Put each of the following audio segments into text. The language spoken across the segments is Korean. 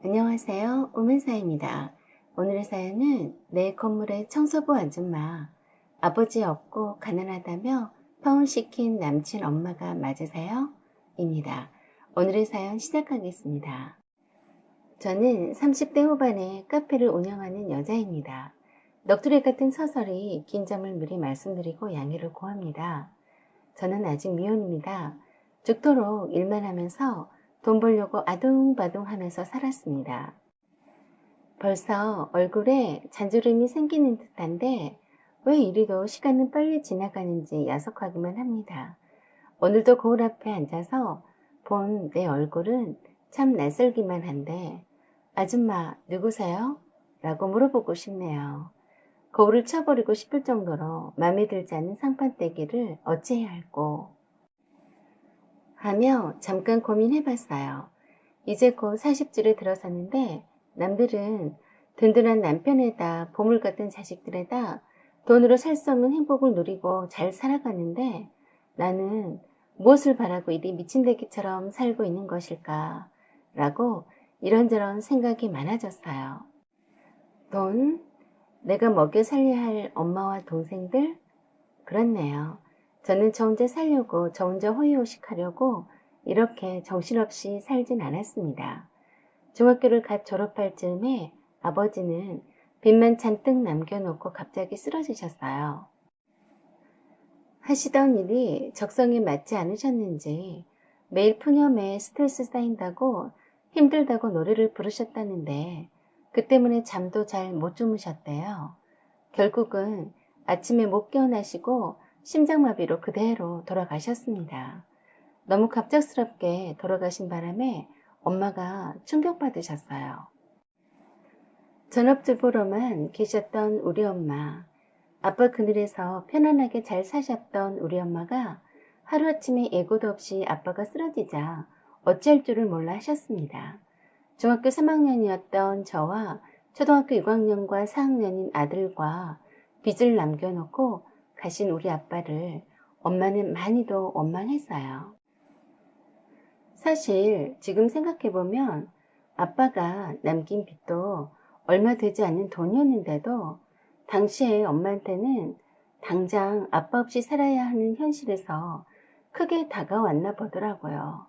안녕하세요. 우문사입니다. 오늘의 사연은 내 건물의 청소부 아줌마, 아버지 없고 가난하다며 파혼시킨 남친 엄마가 맞으세요? 입니다. 오늘의 사연 시작하겠습니다. 저는 30대 후반에 카페를 운영하는 여자입니다. 넋두리 같은 서설이 긴 점을 미리 말씀드리고 양해를 구합니다. 저는 아직 미혼입니다. 죽도록 일만 하면서 돈 벌려고 아둥바둥 하면서 살았습니다. 벌써 얼굴에 잔주름이 생기는 듯한데 왜 이리도 시간은 빨리 지나가는지 야속하기만 합니다. 오늘도 거울 앞에 앉아서 본 내 얼굴은 참 낯설기만 한데 아줌마 누구세요? 라고 물어보고 싶네요. 거울을 쳐버리고 싶을 정도로 마음에 들지 않는 상판떼기를 어찌해야 할꼬 하며 잠깐 고민해봤어요. 이제 곧 40줄에 들어섰는데 남들은 든든한 남편에다 보물 같은 자식들에다 돈으로 살 수 없는 행복을 누리고 잘 살아가는데 나는 무엇을 바라고 이리 미친대기처럼 살고 있는 것일까 라고 이런저런 생각이 많아졌어요. 돈? 내가 먹여 살려야 할 엄마와 동생들? 그렇네요. 저는 저 혼자 살려고 저 혼자 호의호식하려고 이렇게 정신없이 살진 않았습니다. 중학교를 갓 졸업할 즈음에 아버지는 빚만 잔뜩 남겨놓고 갑자기 쓰러지셨어요. 하시던 일이 적성에 맞지 않으셨는지 매일 푸념에 스트레스 쌓인다고 힘들다고 노래를 부르셨다는데 그 때문에 잠도 잘 못 주무셨대요. 결국은 아침에 못 깨어나시고 심장마비로 그대로 돌아가셨습니다. 너무 갑작스럽게 돌아가신 바람에 엄마가 충격받으셨어요. 전업주부로만 계셨던 우리 엄마, 아빠 그늘에서 편안하게 잘 사셨던 우리 엄마가 하루아침에 예고도 없이 아빠가 쓰러지자 어찌할 줄을 몰라 하셨습니다. 중학교 3학년이었던 저와 초등학교 6학년과 4학년인 아들과 빚을 남겨놓고 가신 우리 아빠를 엄마는 많이도 원망했어요. 사실 지금 생각해보면 아빠가 남긴 빚도 얼마 되지 않는 돈이었는데도 당시에 엄마한테는 당장 아빠 없이 살아야 하는 현실에서 크게 다가왔나 보더라고요.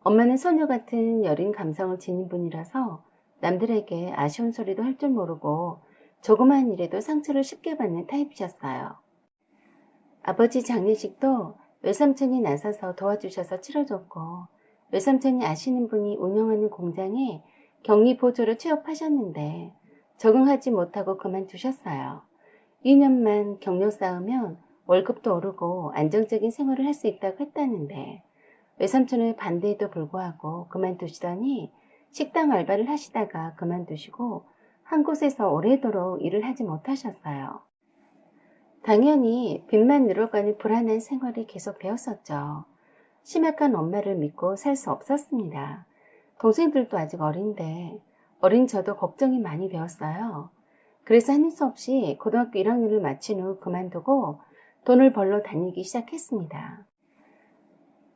엄마는 소녀 같은 여린 감성을 지닌 분이라서 남들에게 아쉬운 소리도 할 줄 모르고 조그만 일에도 상처를 쉽게 받는 타입이셨어요. 아버지 장례식도 외삼촌이 나서서 도와주셔서 치러줬고 외삼촌이 아시는 분이 운영하는 공장에 격리보조로 취업하셨는데 적응하지 못하고 그만두셨어요. 2년만 경력 쌓으면 월급도 오르고 안정적인 생활을 할 수 있다고 했다는데 외삼촌의 반대에도 불구하고 그만두시더니 식당 알바를 하시다가 그만두시고 한 곳에서 오래도록 일을 하지 못하셨어요. 당연히 빚만 늘어가는 불안한 생활이 계속 되었었죠. 심약한 엄마를 믿고 살 수 없었습니다. 동생들도 아직 어린데 어린 저도 걱정이 많이 되었어요. 그래서 하는 수 없이 고등학교 1학년을 마친 후 그만두고 돈을 벌러 다니기 시작했습니다.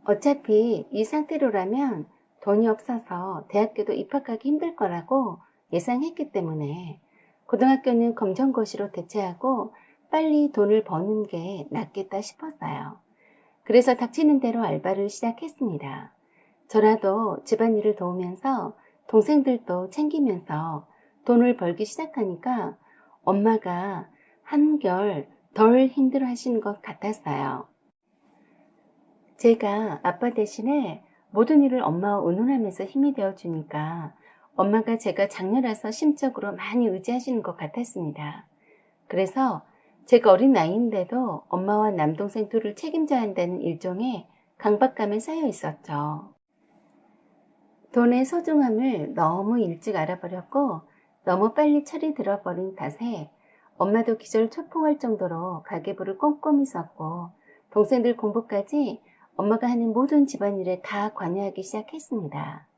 어차피 이 상태로라면 돈이 없어서 대학교도 입학하기 힘들 거라고 예상했기 때문에 고등학교는 검정고시로 대체하고 빨리 돈을 버는 게 낫겠다 싶었어요. 그래서 닥치는 대로 알바를 시작했습니다. 저라도 집안일을 도우면서 동생들도 챙기면서 돈을 벌기 시작하니까 엄마가 한결 덜 힘들어 하시는 것 같았어요. 제가 아빠 대신에 모든 일을 엄마와 의논하면서 힘이 되어주니까 엄마가 제가 장녀라서 심적으로 많이 의지하시는 것 같았습니다. 그래서 제가 어린 나이인데도 엄마와 남동생 둘을 책임져야 한다는 일종의 강박감에 쌓여 있었죠. 돈의 소중함을 너무 일찍 알아버렸고 너무 빨리 철이 들어버린 탓에 엄마도 기절초풍할 정도로 가계부를 꼼꼼히 썼고 동생들 공부까지 엄마가 하는 모든 집안일에 다 관여하기 시작했습니다.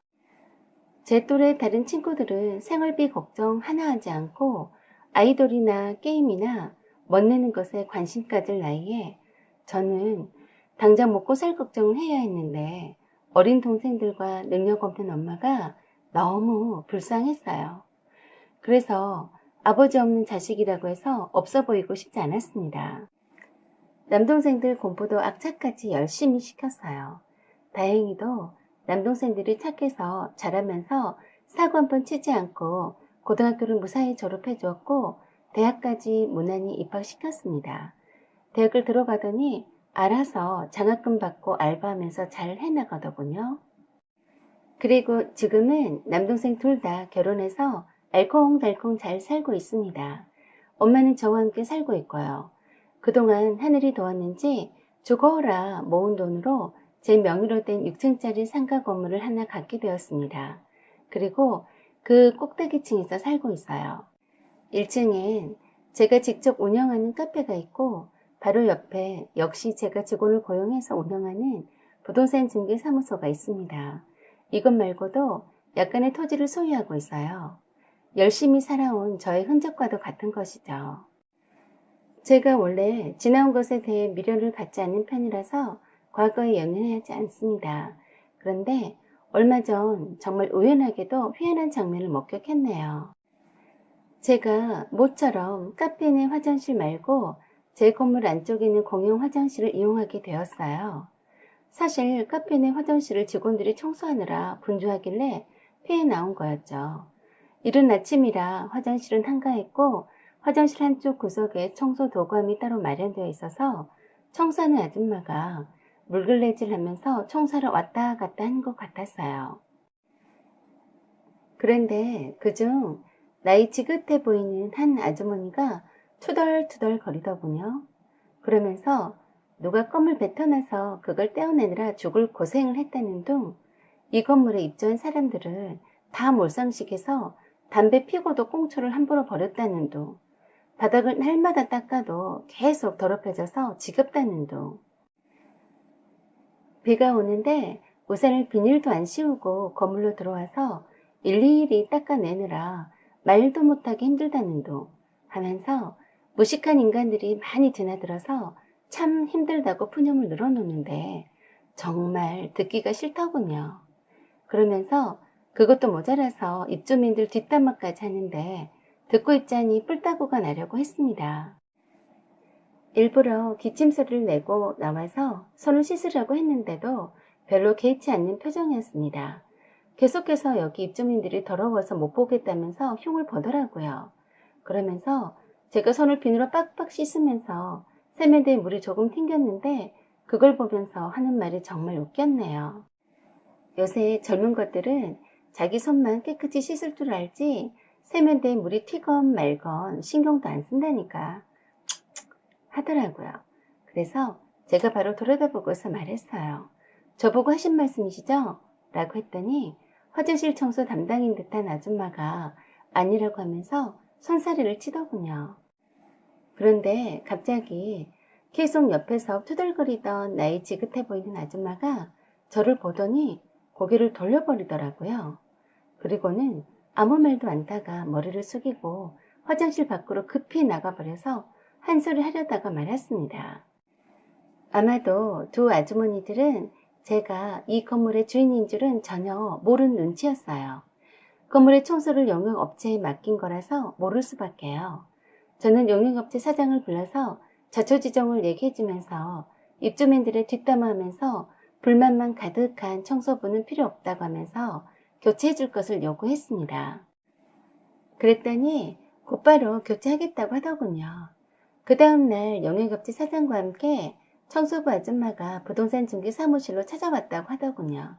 제 또래 다른 친구들은 생활비 걱정 하나 하지 않고 아이돌이나 게임이나 멋내는 것에 관심 가질 나이에 저는 당장 먹고 살 걱정을 해야 했는데 어린 동생들과 능력 없는 엄마가 너무 불쌍했어요. 그래서 아버지 없는 자식이라고 해서 없어 보이고 싶지 않았습니다. 남동생들 공부도 악착같이 열심히 시켰어요. 다행히도 남동생들이 착해서 잘하면서 사고 한 번 치지 않고 고등학교를 무사히 졸업해 주었고 대학까지 무난히 입학시켰습니다. 대학을 들어가더니 알아서 장학금 받고 알바하면서 잘 해나가더군요. 그리고 지금은 남동생 둘 다 결혼해서 알콩달콩 잘 살고 있습니다. 엄마는 저와 함께 살고 있고요. 그동안 하늘이 도왔는지 죽어라 모은 돈으로 제 명의로 된 6층짜리 상가 건물을 하나 갖게 되었습니다. 그리고 그 꼭대기층에서 살고 있어요. 1층엔 제가 직접 운영하는 카페가 있고 바로 옆에 역시 제가 직원을 고용해서 운영하는 부동산 중개 사무소가 있습니다. 이것 말고도 약간의 토지를 소유하고 있어요. 열심히 살아온 저의 흔적과도 같은 것이죠. 제가 원래 지나온 것에 대해 미련을 갖지 않는 편이라서 과거에 연연하지 않습니다. 그런데 얼마 전 정말 우연하게도 희한한 장면을 목격했네요. 제가 모처럼 카페 내 화장실 말고 제 건물 안쪽에 있는 공용 화장실을 이용하게 되었어요. 사실 카페 내 화장실을 직원들이 청소하느라 분주하길래 피해 나온 거였죠. 이른 아침이라 화장실은 한가했고 화장실 한쪽 구석에 청소 도구함이 따로 마련되어 있어서 청소하는 아줌마가 물걸레질 하면서 청소하러 왔다 갔다 하는 것 같았어요. 그런데 그중 나이 지긋해 보이는 한 아주머니가 투덜투덜 거리더군요. 그러면서 누가 껌을 뱉어놔서 그걸 떼어내느라 죽을 고생을 했다는 둥 이 건물에 입주한 사람들을 다 몰상식해서 담배 피고도 꽁초를 함부로 버렸다는 둥 바닥을 날마다 닦아도 계속 더럽혀져서 지겹다는 둥 비가 오는데 우산을 비닐도 안 씌우고 건물로 들어와서 일일이 닦아내느라 말도 못하기 힘들다는 둥 하면서 무식한 인간들이 많이 드나들어서 참 힘들다고 푸념을 늘어놓는데 정말 듣기가 싫더군요. 그러면서 그것도 모자라서 입주민들 뒷담화까지 하는데 듣고 있자니 뿔따구가 나려고 했습니다. 일부러 기침 소리를 내고 나와서 손을 씻으려고 했는데도 별로 개의치 않는 표정이었습니다. 계속해서 여기 입주민들이 더러워서 못 보겠다면서 흉을 보더라고요. 그러면서 제가 손을 비누로 빡빡 씻으면서 세면대에 물이 조금 튕겼는데 그걸 보면서 하는 말이 정말 웃겼네요. 요새 젊은 것들은 자기 손만 깨끗이 씻을 줄 알지 세면대에 물이 튀건 말건 신경도 안 쓴다니까 하더라고요. 그래서 제가 바로 돌아다보고서 말했어요. 저보고 하신 말씀이시죠? 라고 했더니 화장실 청소 담당인 듯한 아줌마가 아니라고 하면서 손사래를 치더군요. 그런데 갑자기 계속 옆에서 투덜거리던 나이 지긋해 보이는 아줌마가 저를 보더니 고개를 돌려버리더라고요. 그리고는 아무 말도 않다가 머리를 숙이고 화장실 밖으로 급히 나가버려서 한 소리 하려다가 말았습니다. 아마도 두 아주머니들은 제가 이 건물의 주인인 줄은 전혀 모르는 눈치였어요. 건물의 청소를 용역업체에 맡긴 거라서 모를 수밖에요. 저는 용역업체 사장을 불러서 자초지종을 얘기해주면서 입주민들의 뒷담화하면서 불만만 가득한 청소부는 필요 없다고 하면서 교체해줄 것을 요구했습니다. 그랬더니 곧바로 교체하겠다고 하더군요. 그 다음날 용역업체 사장과 함께 청소부 아줌마가 부동산 중개 사무실로 찾아왔다고 하더군요.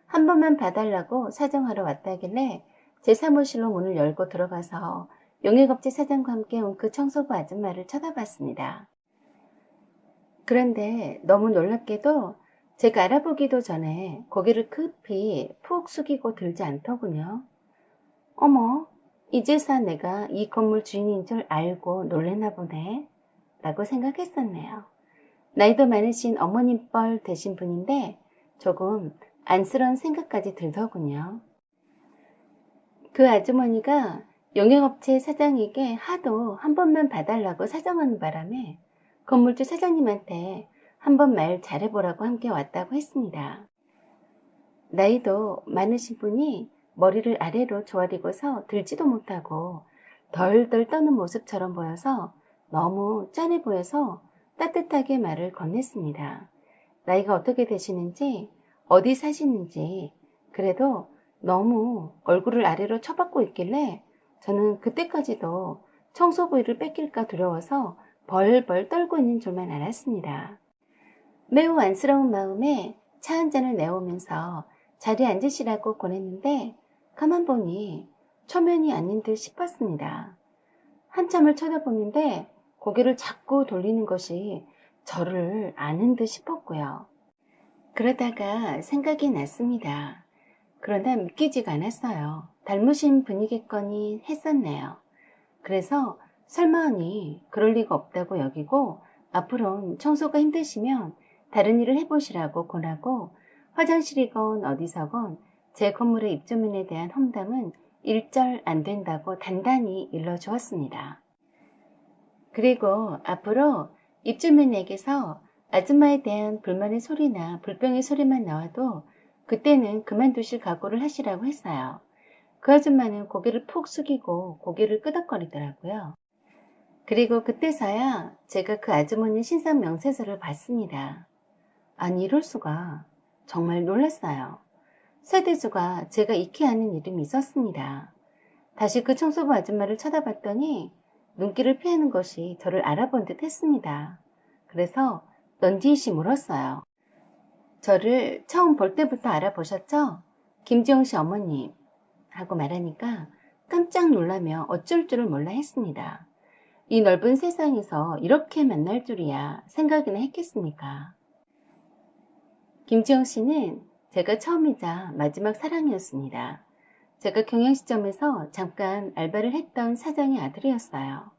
한 번만 봐달라고 사정하러 왔다길래 제 사무실로 문을 열고 들어가서 용역업체 사장과 함께 온 그 청소부 아줌마를 쳐다봤습니다. 그런데 너무 놀랍게도 제가 알아보기도 전에 고개를 급히 푹 숙이고 들지 않더군요. 어머, 이제서 내가 이 건물 주인인 줄 알고 놀랬나 보네 라고 생각했었네요. 나이도 많으신 어머님 뻘 되신 분인데 조금 안쓰러운 생각까지 들더군요. 그 아주머니가 용역업체 사장에게 하도 한 번만 봐달라고 사정하는 바람에 건물주 사장님한테 한 번 말 잘해보라고 함께 왔다고 했습니다. 나이도 많으신 분이 머리를 아래로 조아리고서 들지도 못하고 덜덜 떠는 모습처럼 보여서 너무 짠해 보여서 따뜻하게 말을 건넸습니다. 나이가 어떻게 되시는지, 어디 사시는지, 그래도 너무 얼굴을 아래로 쳐박고 있길래 저는 그때까지도 청소 부위를 뺏길까 두려워서 벌벌 떨고 있는 줄만 알았습니다. 매우 안쓰러운 마음에 차 한 잔을 내오면서 자리에 앉으시라고 권했는데 가만 보니 초면이 아닌 듯 싶었습니다. 한참을 쳐다보는데 고개를 자꾸 돌리는 것이 저를 아는 듯 싶었고요. 그러다가 생각이 났습니다. 그러나 믿기지가 않았어요. 닮으신 분이겠거니 했었네요. 그래서 설마하니 그럴 리가 없다고 여기고 앞으로는 청소가 힘드시면 다른 일을 해보시라고 권하고 화장실이건 어디서건 제 건물의 입주민에 대한 험담은 일절 안 된다고 단단히 일러주었습니다. 그리고 앞으로 입주민에게서 아줌마에 대한 불만의 소리나 불평의 소리만 나와도 그때는 그만두실 각오를 하시라고 했어요. 그 아줌마는 고개를 푹 숙이고 고개를 끄덕거리더라고요. 그리고 그때서야 제가 그 아주머니 신상 명세서를 봤습니다. 아니 이럴 수가. 정말 놀랐어요. 세대주가 제가 익히 아는 이름이 있었습니다. 다시 그 청소부 아줌마를 쳐다봤더니 눈길을 피하는 것이 저를 알아본 듯 했습니다. 그래서 넌지시 물었어요. 저를 처음 볼 때부터 알아보셨죠? 김지영 씨 어머님 하고 말하니까 깜짝 놀라며 어쩔 줄을 몰라 했습니다. 이 넓은 세상에서 이렇게 만날 줄이야 생각이나 했겠습니까? 김지영 씨는 제가 처음이자 마지막 사랑이었습니다. 제가 경영시점에서 잠깐 알바를 했던 사장의 아들이었어요.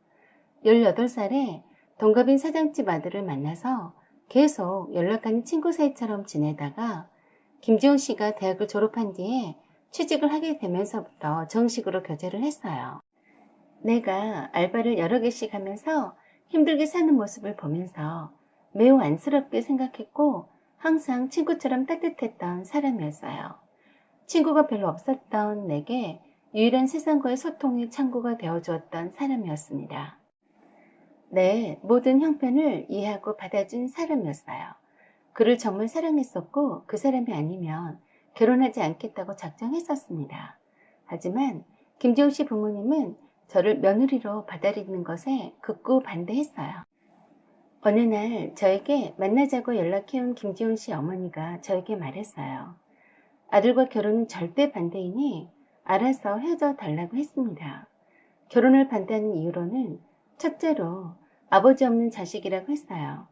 18살에 동갑인 사장집 아들을 만나서 계속 연락하는 친구 사이처럼 지내다가 김지영 씨가 대학을 졸업한 뒤에 취직을 하게 되면서부터 정식으로 교제를 했어요. 내가 알바를 여러 개씩 하면서 힘들게 사는 모습을 보면서 매우 안쓰럽게 생각했고 항상 친구처럼 따뜻했던 사람이었어요. 친구가 별로 없었던 내게 유일한 세상과의 소통의 창구가 되어주었던 사람이었습니다. 내 모든 형편을 이해하고 받아준 사람이었어요. 그를 정말 사랑했었고 그 사람이 아니면 결혼하지 않겠다고 작정했었습니다. 하지만 김지호 씨 부모님은 저를 며느리로 받아들이는 것에 극구 반대했어요. 어느 날 저에게 만나자고 연락해온 김지훈 씨 어머니가 저에게 말했어요. 아들과 결혼은 절대 반대이니 알아서 헤어져 달라고 했습니다. 결혼을 반대하는 이유로는 첫째로 아버지 없는 자식이라고 했어요.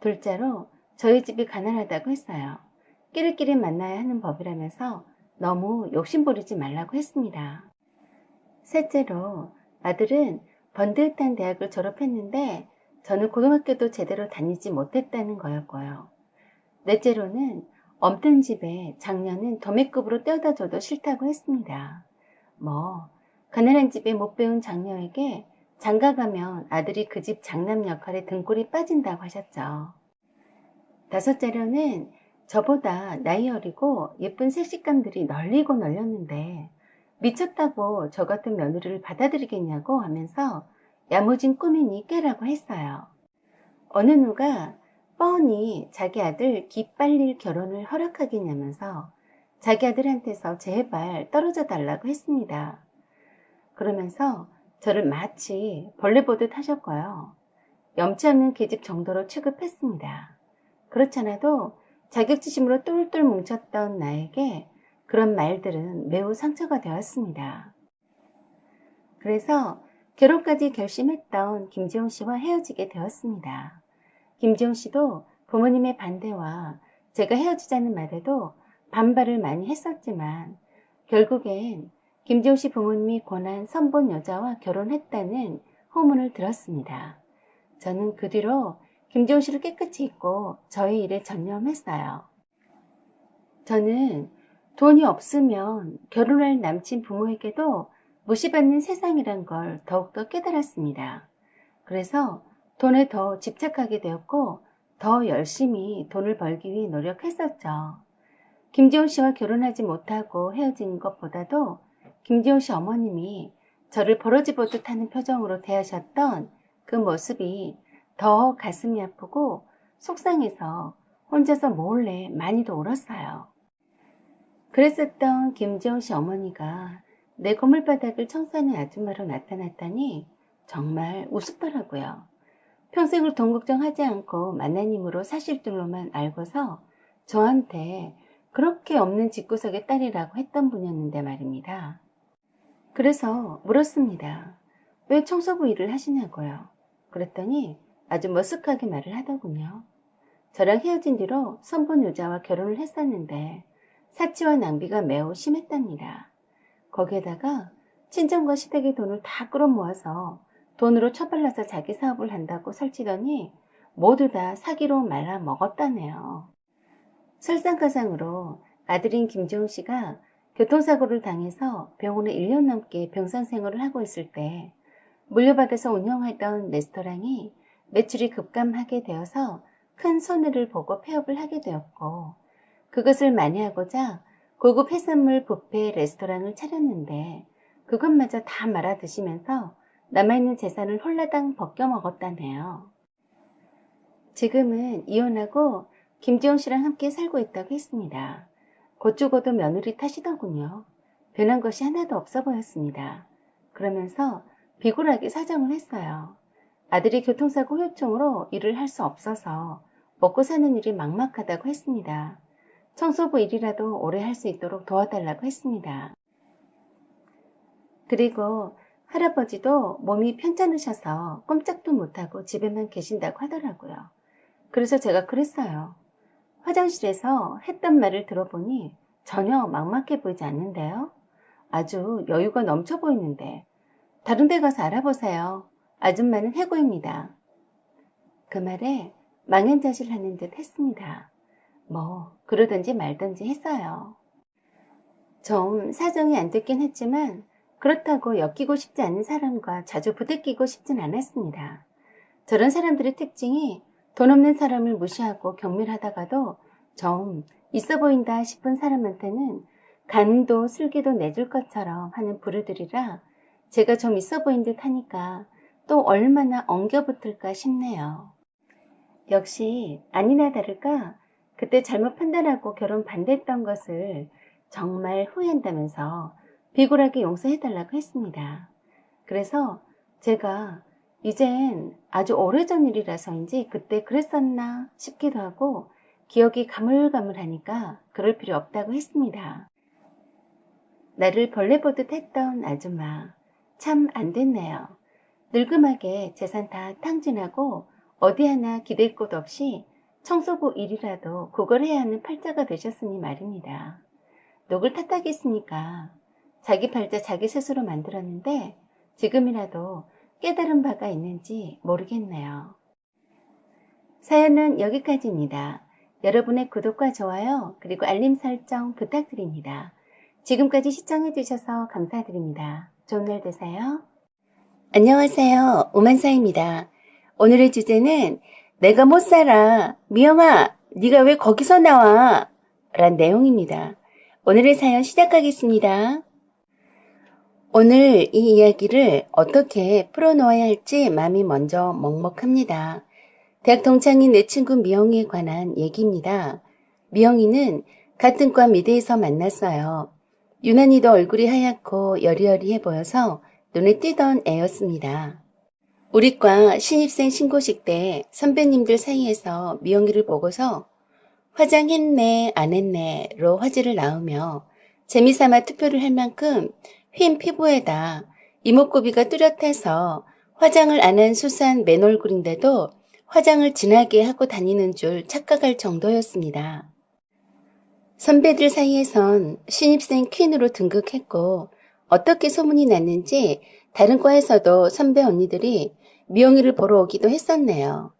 둘째로 저희 집이 가난하다고 했어요. 끼리끼리 만나야 하는 법이라면서 너무 욕심부리지 말라고 했습니다. 셋째로 아들은 번듯한 대학을 졸업했는데 저는 고등학교도 제대로 다니지 못했다는 거였고요. 넷째로는 없던 집에 장녀는 도매급으로 떼어다 줘도 싫다고 했습니다. 가난한 집에 못 배운 장녀에게 장가가면 아들이 그 집 장남 역할에 등골이 빠진다고 하셨죠. 다섯째로는 저보다 나이 어리고 예쁜 색식감들이 널리고 널렸는데 미쳤다고 저 같은 며느리를 받아들이겠냐고 하면서 야무진 꿈이니 깨라고 했어요. 어느 누가 뻔히 자기 아들 기빨릴 결혼을 허락하겠냐면서 자기 아들한테서 제발 떨어져 달라고 했습니다. 그러면서 저를 마치 벌레 보듯 하셨고요. 염치 없는 계집 정도로 취급했습니다. 그렇잖아도 자격지심으로 똘똘 뭉쳤던 나에게 그런 말들은 매우 상처가 되었습니다. 그래서 결혼까지 결심했던 김지용 씨와 헤어지게 되었습니다. 김지용 씨도 부모님의 반대와 제가 헤어지자는 말에도 반발을 많이 했었지만 결국엔 김지용 씨 부모님이 권한 선본 여자와 결혼했다는 후문을 들었습니다. 저는 그 뒤로 김지용 씨를 깨끗이 잊고 저의 일에 전념했어요. 저는 돈이 없으면 결혼할 남친 부모에게도 무시받는 세상이란 걸 더욱더 깨달았습니다. 그래서 돈에 더 집착하게 되었고 더 열심히 돈을 벌기 위해 노력했었죠. 김지호 씨와 결혼하지 못하고 헤어진 것보다도 김지호 씨 어머님이 저를 버러지 보듯 하는 표정으로 대하셨던 그 모습이 더 가슴이 아프고 속상해서 혼자서 몰래 많이도 울었어요. 그랬었던 김지호 씨 어머니가 내 건물바닥을 청소하는 아줌마로 나타났다니 정말 우습더라고요. 평생을 돈 걱정하지 않고 만나님으로 사실들로만 알고서 저한테 그렇게 없는 집구석의 딸이라고 했던 분이었는데 말입니다. 그래서 물었습니다. 왜 청소부 일을 하시냐고요. 그랬더니 아주 머쓱하게 말을 하더군요. 저랑 헤어진 뒤로 선본 여자와 결혼을 했었는데 사치와 낭비가 매우 심했답니다. 거기에다가 친정과 시댁의 돈을 다 끌어모아서 돈으로 처발라서 자기 사업을 한다고 설치더니 모두 다 사기로 말아 먹었다네요. 설상가상으로 아들인 김지홍 씨가 교통사고를 당해서 병원에 1년 넘게 병상 생활을 하고 있을 때 물려받아서 운영하던 레스토랑이 매출이 급감하게 되어서 큰 손해를 보고 폐업을 하게 되었고, 그것을 만회하고자 고급 해산물 뷔페 레스토랑을 차렸는데 그것마저 다 말아 드시면서 남아있는 재산을 홀라당 벗겨 먹었다네요. 지금은 이혼하고 김지영 씨랑 함께 살고 있다고 했습니다. 곧 죽어도 며느리 탓이더군요. 변한 것이 하나도 없어 보였습니다. 그러면서 비굴하게 사정을 했어요. 아들이 교통사고 후유증으로 일을 할 수 없어서 먹고 사는 일이 막막하다고 했습니다. 청소부 일이라도 오래 할 수 있도록 도와달라고 했습니다. 그리고 할아버지도 몸이 편찮으셔서 꼼짝도 못하고 집에만 계신다고 하더라고요. 그래서 제가 그랬어요. 화장실에서 했던 말을 들어보니 전혀 막막해 보이지 않는데요. 아주 여유가 넘쳐 보이는데 다른 데 가서 알아보세요. 아줌마는 해고입니다. 그 말에 망연자실하는 듯 했습니다. 뭐 그러든지 말든지 했어요. 좀 사정이 안 됐긴 했지만 그렇다고 엮이고 싶지 않은 사람과 자주 부대끼고 싶진 않았습니다. 저런 사람들의 특징이 돈 없는 사람을 무시하고 경멸하다가도 좀 있어 보인다 싶은 사람한테는 간도 슬기도 내줄 것처럼 하는 부류들이라 제가 좀 있어 보인 듯 하니까 또 얼마나 엉겨붙을까 싶네요. 역시 아니나 다를까 그때 잘못 판단하고 결혼 반대했던 것을 정말 후회한다면서 비굴하게 용서해달라고 했습니다. 그래서 제가 이젠 아주 오래전 일이라서인지 그때 그랬었나 싶기도 하고 기억이 가물가물하니까 그럴 필요 없다고 했습니다. 나를 벌레 보듯 했던 아줌마 참 안 됐네요. 늙음하게 재산 다 탕진하고 어디 하나 기댈 곳 없이 청소부 일이라도 구걸해야 하는 팔자가 되셨으니 말입니다. 녹을 탓하겠습니까? 자기 팔자 자기 스스로 만들었는데 지금이라도 깨달은 바가 있는지 모르겠네요. 사연은 여기까지입니다. 여러분의 구독과 좋아요 그리고 알림 설정 부탁드립니다. 지금까지 시청해주셔서 감사드립니다. 좋은 날 되세요. 안녕하세요. 오만사입니다. 오늘의 주제는 내가 못 살아. 미영아, 네가 왜 거기서 나와? 란 내용입니다. 오늘의 사연 시작하겠습니다. 오늘 이 이야기를 어떻게 풀어놓아야 할지 마음이 먼저 먹먹합니다. 대학 동창인 내 친구 미영이에 관한 얘기입니다. 미영이는 같은 과 미대에서 만났어요. 유난히도 얼굴이 하얗고 여리여리해 보여서 눈에 띄던 애였습니다. 우리 과 신입생 신고식 때 선배님들 사이에서 미영이를 보고서 화장했네 안 했네로 화제를 낳으며 재미삼아 투표를 할 만큼 휜 피부에다 이목구비가 뚜렷해서 화장을 안 한 수수한 맨얼굴인데도 화장을 진하게 하고 다니는 줄 착각할 정도였습니다. 선배들 사이에선 신입생 퀸으로 등극했고 어떻게 소문이 났는지 다른 과에서도 선배 언니들이 미영이를 보러 오기도 했었네요.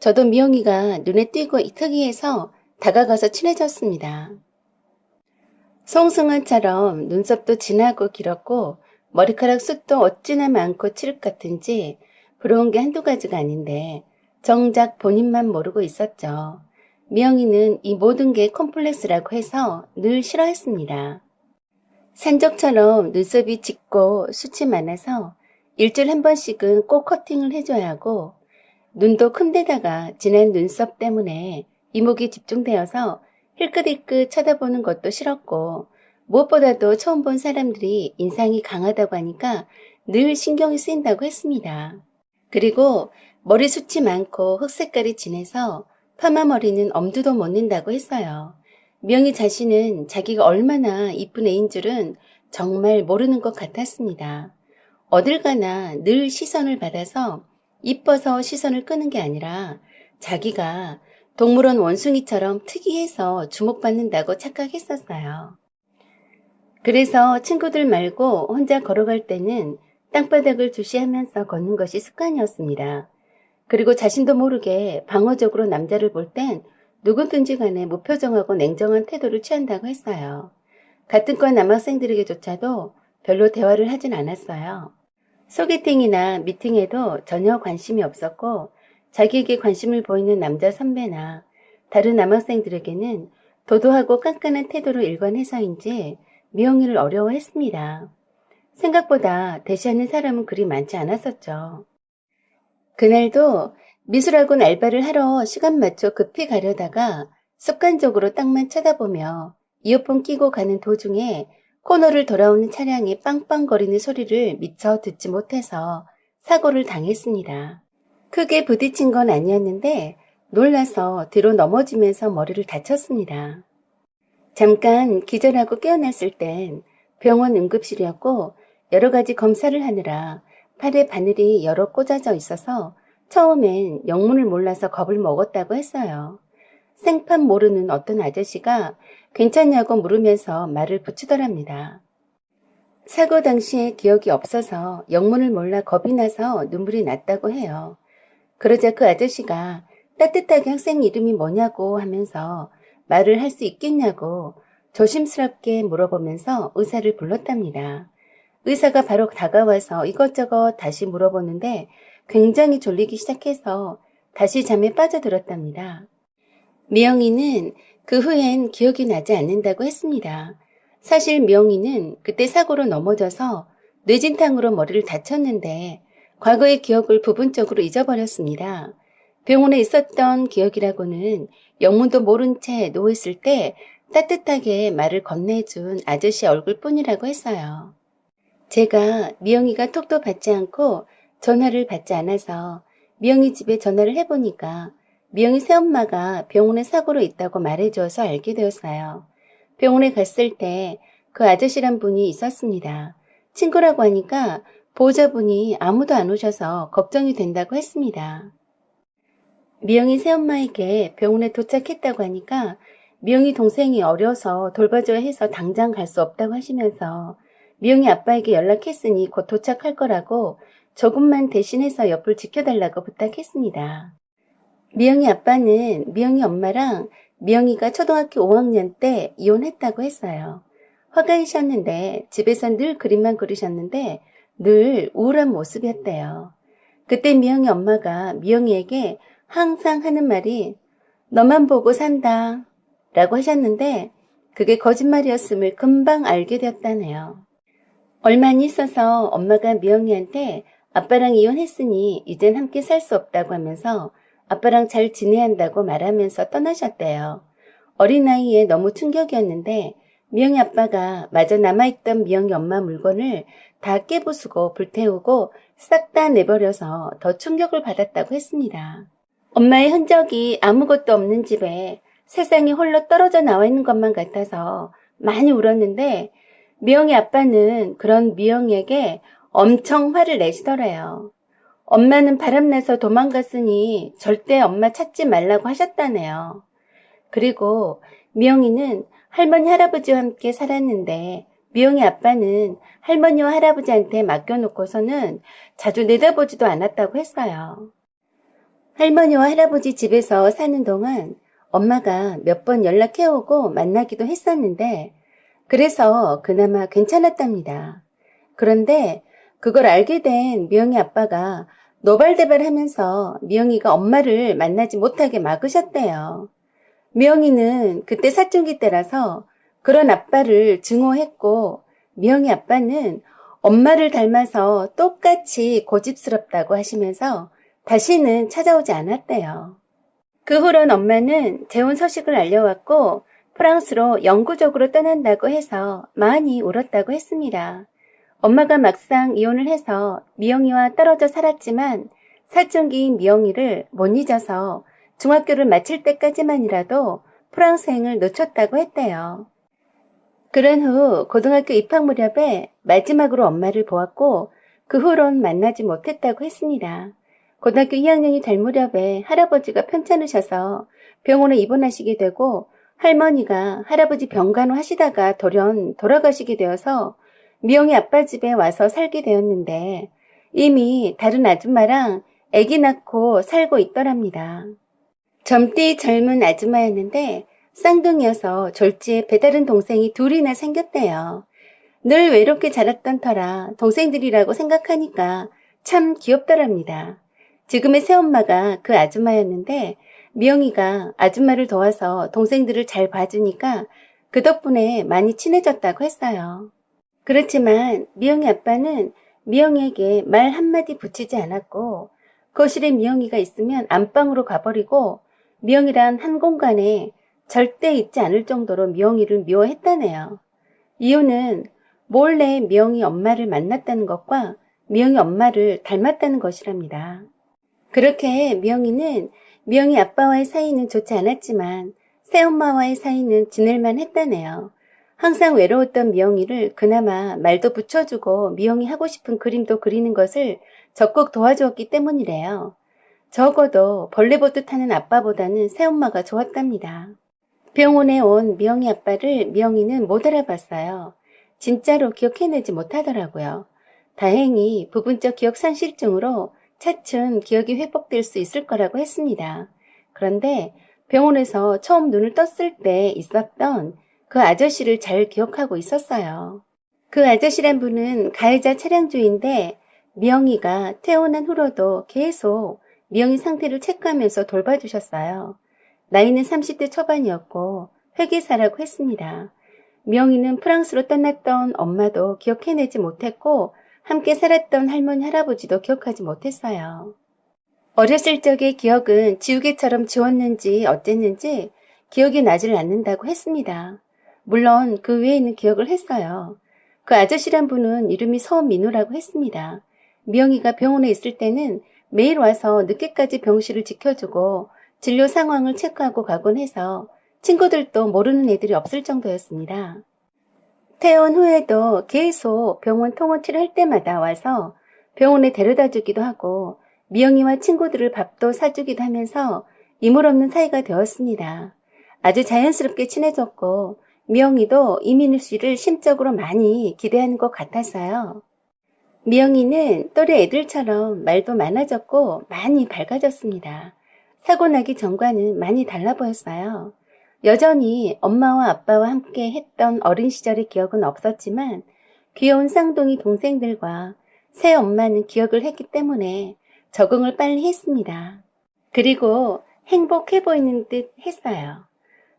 저도 미영이가 눈에 띄고 특이해서 다가가서 친해졌습니다. 송승헌처럼 눈썹도 진하고 길었고 머리카락 숱도 어찌나 많고 칠흑 같은지 부러운 게 한두 가지가 아닌데 정작 본인만 모르고 있었죠. 미영이는 이 모든 게 콤플렉스라고 해서 늘 싫어했습니다. 산적처럼 눈썹이 짙고 숱이 많아서 일주일에 한 번씩은 꼭 커팅을 해줘야 하고, 눈도 큰데다가 진한 눈썹 때문에 이목이 집중되어서 힐끗힐끗 쳐다보는 것도 싫었고, 무엇보다도 처음 본 사람들이 인상이 강하다고 하니까 늘 신경이 쓰인다고 했습니다. 그리고 머리숱이 많고 흑색깔이 진해서 파마 머리는 엄두도 못 낸다고 했어요. 미영이 자신은 자기가 얼마나 이쁜 애인 줄은 정말 모르는 것 같았습니다. 어딜 가나 늘 시선을 받아서 이뻐서 시선을 끄는 게 아니라 자기가 동물원 원숭이처럼 특이해서 주목받는다고 착각했었어요. 그래서 친구들 말고 혼자 걸어갈 때는 땅바닥을 주시하면서 걷는 것이 습관이었습니다. 그리고 자신도 모르게 방어적으로 남자를 볼 땐 누구든지 간에 무표정하고 냉정한 태도를 취한다고 했어요. 같은 과 남학생들에게조차도 별로 대화를 하진 않았어요. 소개팅이나 미팅에도 전혀 관심이 없었고, 자기에게 관심을 보이는 남자 선배나 다른 남학생들에게는 도도하고 깐깐한 태도로 일관해서인지 미영이를 어려워했습니다. 생각보다 대시하는 사람은 그리 많지 않았었죠. 그날도 미술학원 알바를 하러 시간 맞춰 급히 가려다가 습관적으로 땅만 쳐다보며 이어폰 끼고 가는 도중에 코너를 돌아오는 차량이 빵빵거리는 소리를 미처 듣지 못해서 사고를 당했습니다. 크게 부딪힌 건 아니었는데 놀라서 뒤로 넘어지면서 머리를 다쳤습니다. 잠깐 기절하고 깨어났을 땐 병원 응급실이었고 여러 가지 검사를 하느라 팔에 바늘이 여러 꽂아져 있어서 처음엔 영문을 몰라서 겁을 먹었다고 했어요. 생판 모르는 어떤 아저씨가 괜찮냐고 물으면서 말을 붙이더랍니다. 사고 당시에 기억이 없어서 영문을 몰라 겁이 나서 눈물이 났다고 해요. 그러자 그 아저씨가 따뜻하게 학생 이름이 뭐냐고 하면서 말을 할 수 있겠냐고 조심스럽게 물어보면서 의사를 불렀답니다. 의사가 바로 다가와서 이것저것 다시 물어보는데 굉장히 졸리기 시작해서 다시 잠에 빠져들었답니다. 미영이는 그 후엔 기억이 나지 않는다고 했습니다. 사실 미영이는 그때 사고로 넘어져서 뇌진탕으로 머리를 다쳤는데 과거의 기억을 부분적으로 잊어버렸습니다. 병원에 있었던 기억이라고는 영문도 모른 채 누워있을 때 따뜻하게 말을 건네준 아저씨 얼굴뿐이라고 했어요. 제가 미영이가 톡도 받지 않고 전화를 받지 않아서 미영이 집에 전화를 해보니까 미영이 새엄마가 병원에 사고로 있다고 말해줘서 알게 되었어요. 병원에 갔을 때 그 아저씨란 분이 있었습니다. 친구라고 하니까 보호자분이 아무도 안 오셔서 걱정이 된다고 했습니다. 미영이 새엄마에게 병원에 도착했다고 하니까 미영이 동생이 어려서 돌봐줘야 해서 당장 갈 수 없다고 하시면서 미영이 아빠에게 연락했으니 곧 도착할 거라고 조금만 대신해서 옆을 지켜달라고 부탁했습니다. 미영이 아빠는 미영이 엄마랑 미영이가 초등학교 5학년 때 이혼했다고 했어요. 화가이셨는데 집에서 늘 그림만 그리셨는데 늘 우울한 모습이었대요. 그때 미영이 엄마가 미영이에게 항상 하는 말이 너만 보고 산다 라고 하셨는데 그게 거짓말이었음을 금방 알게 되었다네요. 얼마 안 있어서 엄마가 미영이한테 아빠랑 이혼했으니 이젠 함께 살 수 없다고 하면서 아빠랑 잘 지내야 한다고 말하면서 떠나셨대요. 어린 나이에 너무 충격이었는데 미영이 아빠가 마저 남아있던 미영이 엄마 물건을 다 깨부수고 불태우고 싹 다 내버려서 더 충격을 받았다고 했습니다. 엄마의 흔적이 아무것도 없는 집에 세상이 홀로 떨어져 나와 있는 것만 같아서 많이 울었는데 미영이 아빠는 그런 미영이에게 엄청 화를 내시더래요. 엄마는 바람나서 도망갔으니 절대 엄마 찾지 말라고 하셨다네요. 그리고 미영이는 할머니 할아버지와 함께 살았는데 미영이 아빠는 할머니와 할아버지한테 맡겨놓고서는 자주 내다보지도 않았다고 했어요. 할머니와 할아버지 집에서 사는 동안 엄마가 몇 번 연락해오고 만나기도 했었는데 그래서 그나마 괜찮았답니다. 그런데 그걸 알게 된 미영이 아빠가 노발대발하면서 미영이가 엄마를 만나지 못하게 막으셨대요. 미영이는 그때 사춘기 때라서 그런 아빠를 증오했고, 미영이 아빠는 엄마를 닮아서 똑같이 고집스럽다고 하시면서 다시는 찾아오지 않았대요. 그 후론 엄마는 재혼 소식을 알려왔고 프랑스로 영구적으로 떠난다고 해서 많이 울었다고 했습니다. 엄마가 막상 이혼을 해서 미영이와 떨어져 살았지만 사춘기인 미영이를 못 잊어서 중학교를 마칠 때까지만이라도 프랑스행을 놓쳤다고 했대요. 그런 후 고등학교 입학 무렵에 마지막으로 엄마를 보았고 그 후론 만나지 못했다고 했습니다. 고등학교 2학년이 될 무렵에 할아버지가 편찮으셔서 병원에 입원하시게 되고 할머니가 할아버지 병간호 하시다가 돌연 돌아가시게 되어서 미영이 아빠 집에 와서 살게 되었는데 이미 다른 아줌마랑 아기 낳고 살고 있더랍니다. 젊디 젊은 아줌마였는데 쌍둥이여서 졸지에 배다른 동생이 둘이나 생겼대요. 늘 외롭게 자랐던 터라 동생들이라고 생각하니까 참 귀엽더랍니다. 지금의 새엄마가 그 아줌마였는데 미영이가 아줌마를 도와서 동생들을 잘 봐주니까 그 덕분에 많이 친해졌다고 했어요. 그렇지만 미영이 아빠는 미영이에게 말 한마디 붙이지 않았고 거실에 미영이가 있으면 안방으로 가버리고 미영이란 한 공간에 절대 있지 않을 정도로 미영이를 미워했다네요. 이유는 몰래 미영이 엄마를 만났다는 것과 미영이 엄마를 닮았다는 것이랍니다. 그렇게 미영이는 미영이 아빠와의 사이는 좋지 않았지만 새엄마와의 사이는 지낼만 했다네요. 항상 외로웠던 미영이를 그나마 말도 붙여주고 미영이 하고 싶은 그림도 그리는 것을 적극 도와주었기 때문이래요. 적어도 벌레 보듯 하는 아빠보다는 새엄마가 좋았답니다. 병원에 온 미영이 아빠를 미영이는 못 알아봤어요. 진짜로 기억해내지 못하더라고요. 다행히 부분적 기억 상실증으로 차츰 기억이 회복될 수 있을 거라고 했습니다. 그런데 병원에서 처음 눈을 떴을 때 있었던 그 아저씨를 잘 기억하고 있었어요. 그 아저씨란 분은 가해자 차량주인데 미영이가 퇴원한 후로도 계속 미영이 상태를 체크하면서 돌봐주셨어요. 나이는 30대 초반이었고 회계사라고 했습니다. 미영이는 프랑스로 떠났던 엄마도 기억해내지 못했고 함께 살았던 할머니 할아버지도 기억하지 못했어요. 어렸을 적의 기억은 지우개처럼 지웠는지 어쨌는지 기억이 나질 않는다고 했습니다. 물론 그 외에는 기억을 했어요. 그 아저씨란 분은 이름이 서민우라고 했습니다. 미영이가 병원에 있을 때는 매일 와서 늦게까지 병실을 지켜주고 진료 상황을 체크하고 가곤 해서 친구들도 모르는 애들이 없을 정도였습니다. 퇴원 후에도 계속 병원 통원치를 할 때마다 와서 병원에 데려다 주기도 하고 미영이와 친구들을 밥도 사주기도 하면서 이물 없는 사이가 되었습니다. 아주 자연스럽게 친해졌고 미영이도 이민우 씨를 심적으로 많이 기대하는 것 같았어요. 미영이는 또래 애들처럼 말도 많아졌고 많이 밝아졌습니다. 사고 나기 전과는 많이 달라 보였어요. 여전히 엄마와 아빠와 함께 했던 어린 시절의 기억은 없었지만 귀여운 쌍둥이 동생들과 새 엄마는 기억을 했기 때문에 적응을 빨리 했습니다. 그리고 행복해 보이는 듯 했어요.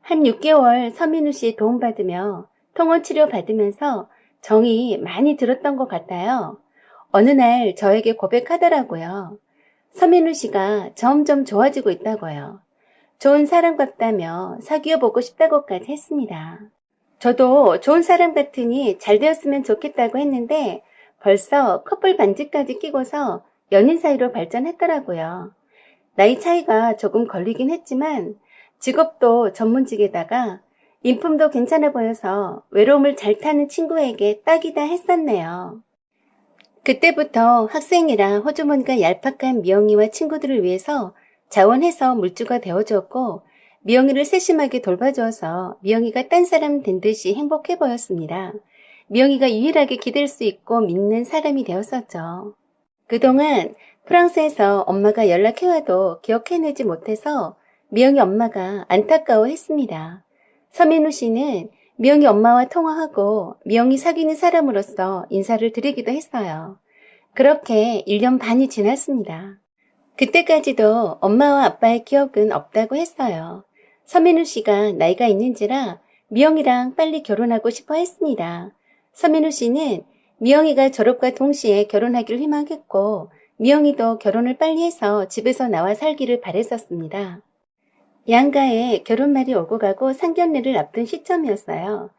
한 6개월 서민우 씨의 도움받으며 통원치료 받으면서 정이 많이 들었던 것 같아요. 어느 날 저에게 고백하더라고요. 서민우 씨가 점점 좋아지고 있다고요. 좋은 사람 같다며 사귀어 보고 싶다고까지 했습니다. 저도 좋은 사람 같으니 잘 되었으면 좋겠다고 했는데 벌써 커플 반지까지 끼고서 연인 사이로 발전했더라고요. 나이 차이가 조금 걸리긴 했지만 직업도 전문직에다가 인품도 괜찮아 보여서 외로움을 잘 타는 친구에게 딱이다 했었네요. 그때부터 학생이라 호주머니가 얄팍한 미영이와 친구들을 위해서 자원해서 물주가 되어주었고 미영이를 세심하게 돌봐주어서 미영이가 딴 사람 된 듯이 행복해 보였습니다. 미영이가 유일하게 기댈 수 있고 믿는 사람이 되었었죠. 그동안 프랑스에서 엄마가 연락해와도 기억해내지 못해서 미영이 엄마가 안타까워했습니다. 서민우 씨는 미영이 엄마와 통화하고 미영이 사귀는 사람으로서 인사를 드리기도 했어요. 그렇게 1년 반이 지났습니다. 그때까지도 엄마와 아빠의 기억은 없다고 했어요. 서민우 씨가 나이가 있는지라 미영이랑 빨리 결혼하고 싶어 했습니다. 서민우 씨는 미영이가 졸업과 동시에 결혼하기를 희망했고 미영이도 결혼을 빨리 해서 집에서 나와 살기를 바랬었습니다. 양가에 결혼말이 오고 가고 상견례를 앞둔 시점이었어요.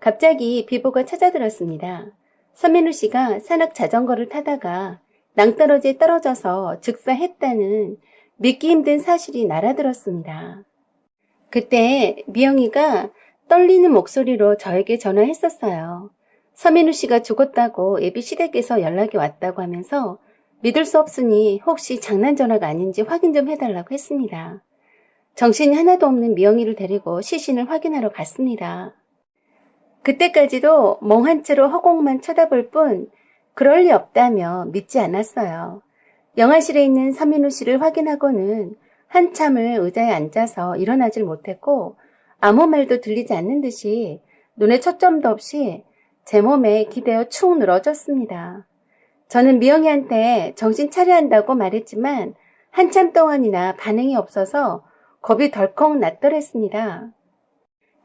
갑자기 비보가 찾아들었습니다. 서민우 씨가 산악 자전거를 타다가 낭떠러지에 떨어져서 즉사했다는 믿기 힘든 사실이 날아들었습니다. 그때 미영이가 떨리는 목소리로 저에게 전화했었어요. 서민우 씨가 죽었다고 예비 시댁에서 연락이 왔다고 하면서 믿을 수 없으니 혹시 장난 전화가 아닌지 확인 좀 해달라고 했습니다. 정신이 하나도 없는 미영이를 데리고 시신을 확인하러 갔습니다. 그때까지도 멍한 채로 허공만 쳐다볼 뿐 그럴 리 없다며 믿지 않았어요. 영화실에 있는 서민우 씨를 확인하고는 한참을 의자에 앉아서 일어나질 못했고 아무 말도 들리지 않는 듯이 눈에 초점도 없이 제 몸에 기대어 축 늘어졌습니다. 저는 미영이한테 정신 차려야 한다고 말했지만 한참 동안이나 반응이 없어서 겁이 덜컥 났더랬습니다.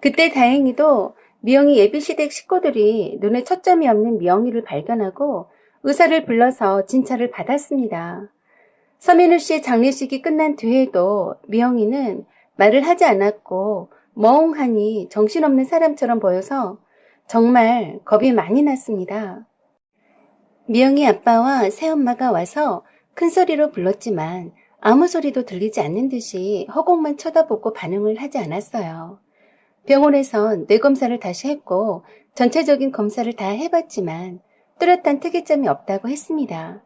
그때 다행히도 미영이 예비시댁 식구들이 눈에 초점이 없는 미영이를 발견하고 의사를 불러서 진찰을 받았습니다. 서민우 씨의 장례식이 끝난 뒤에도 미영이는 말을 하지 않았고 멍하니 정신없는 사람처럼 보여서 정말 겁이 많이 났습니다. 미영이 아빠와 새엄마가 와서 큰 소리로 불렀지만 아무 소리도 들리지 않는 듯이 허공만 쳐다보고 반응을 하지 않았어요. 병원에선 뇌검사를 다시 했고 전체적인 검사를 다 해봤지만 뚜렷한 특이점이 없다고 했습니다.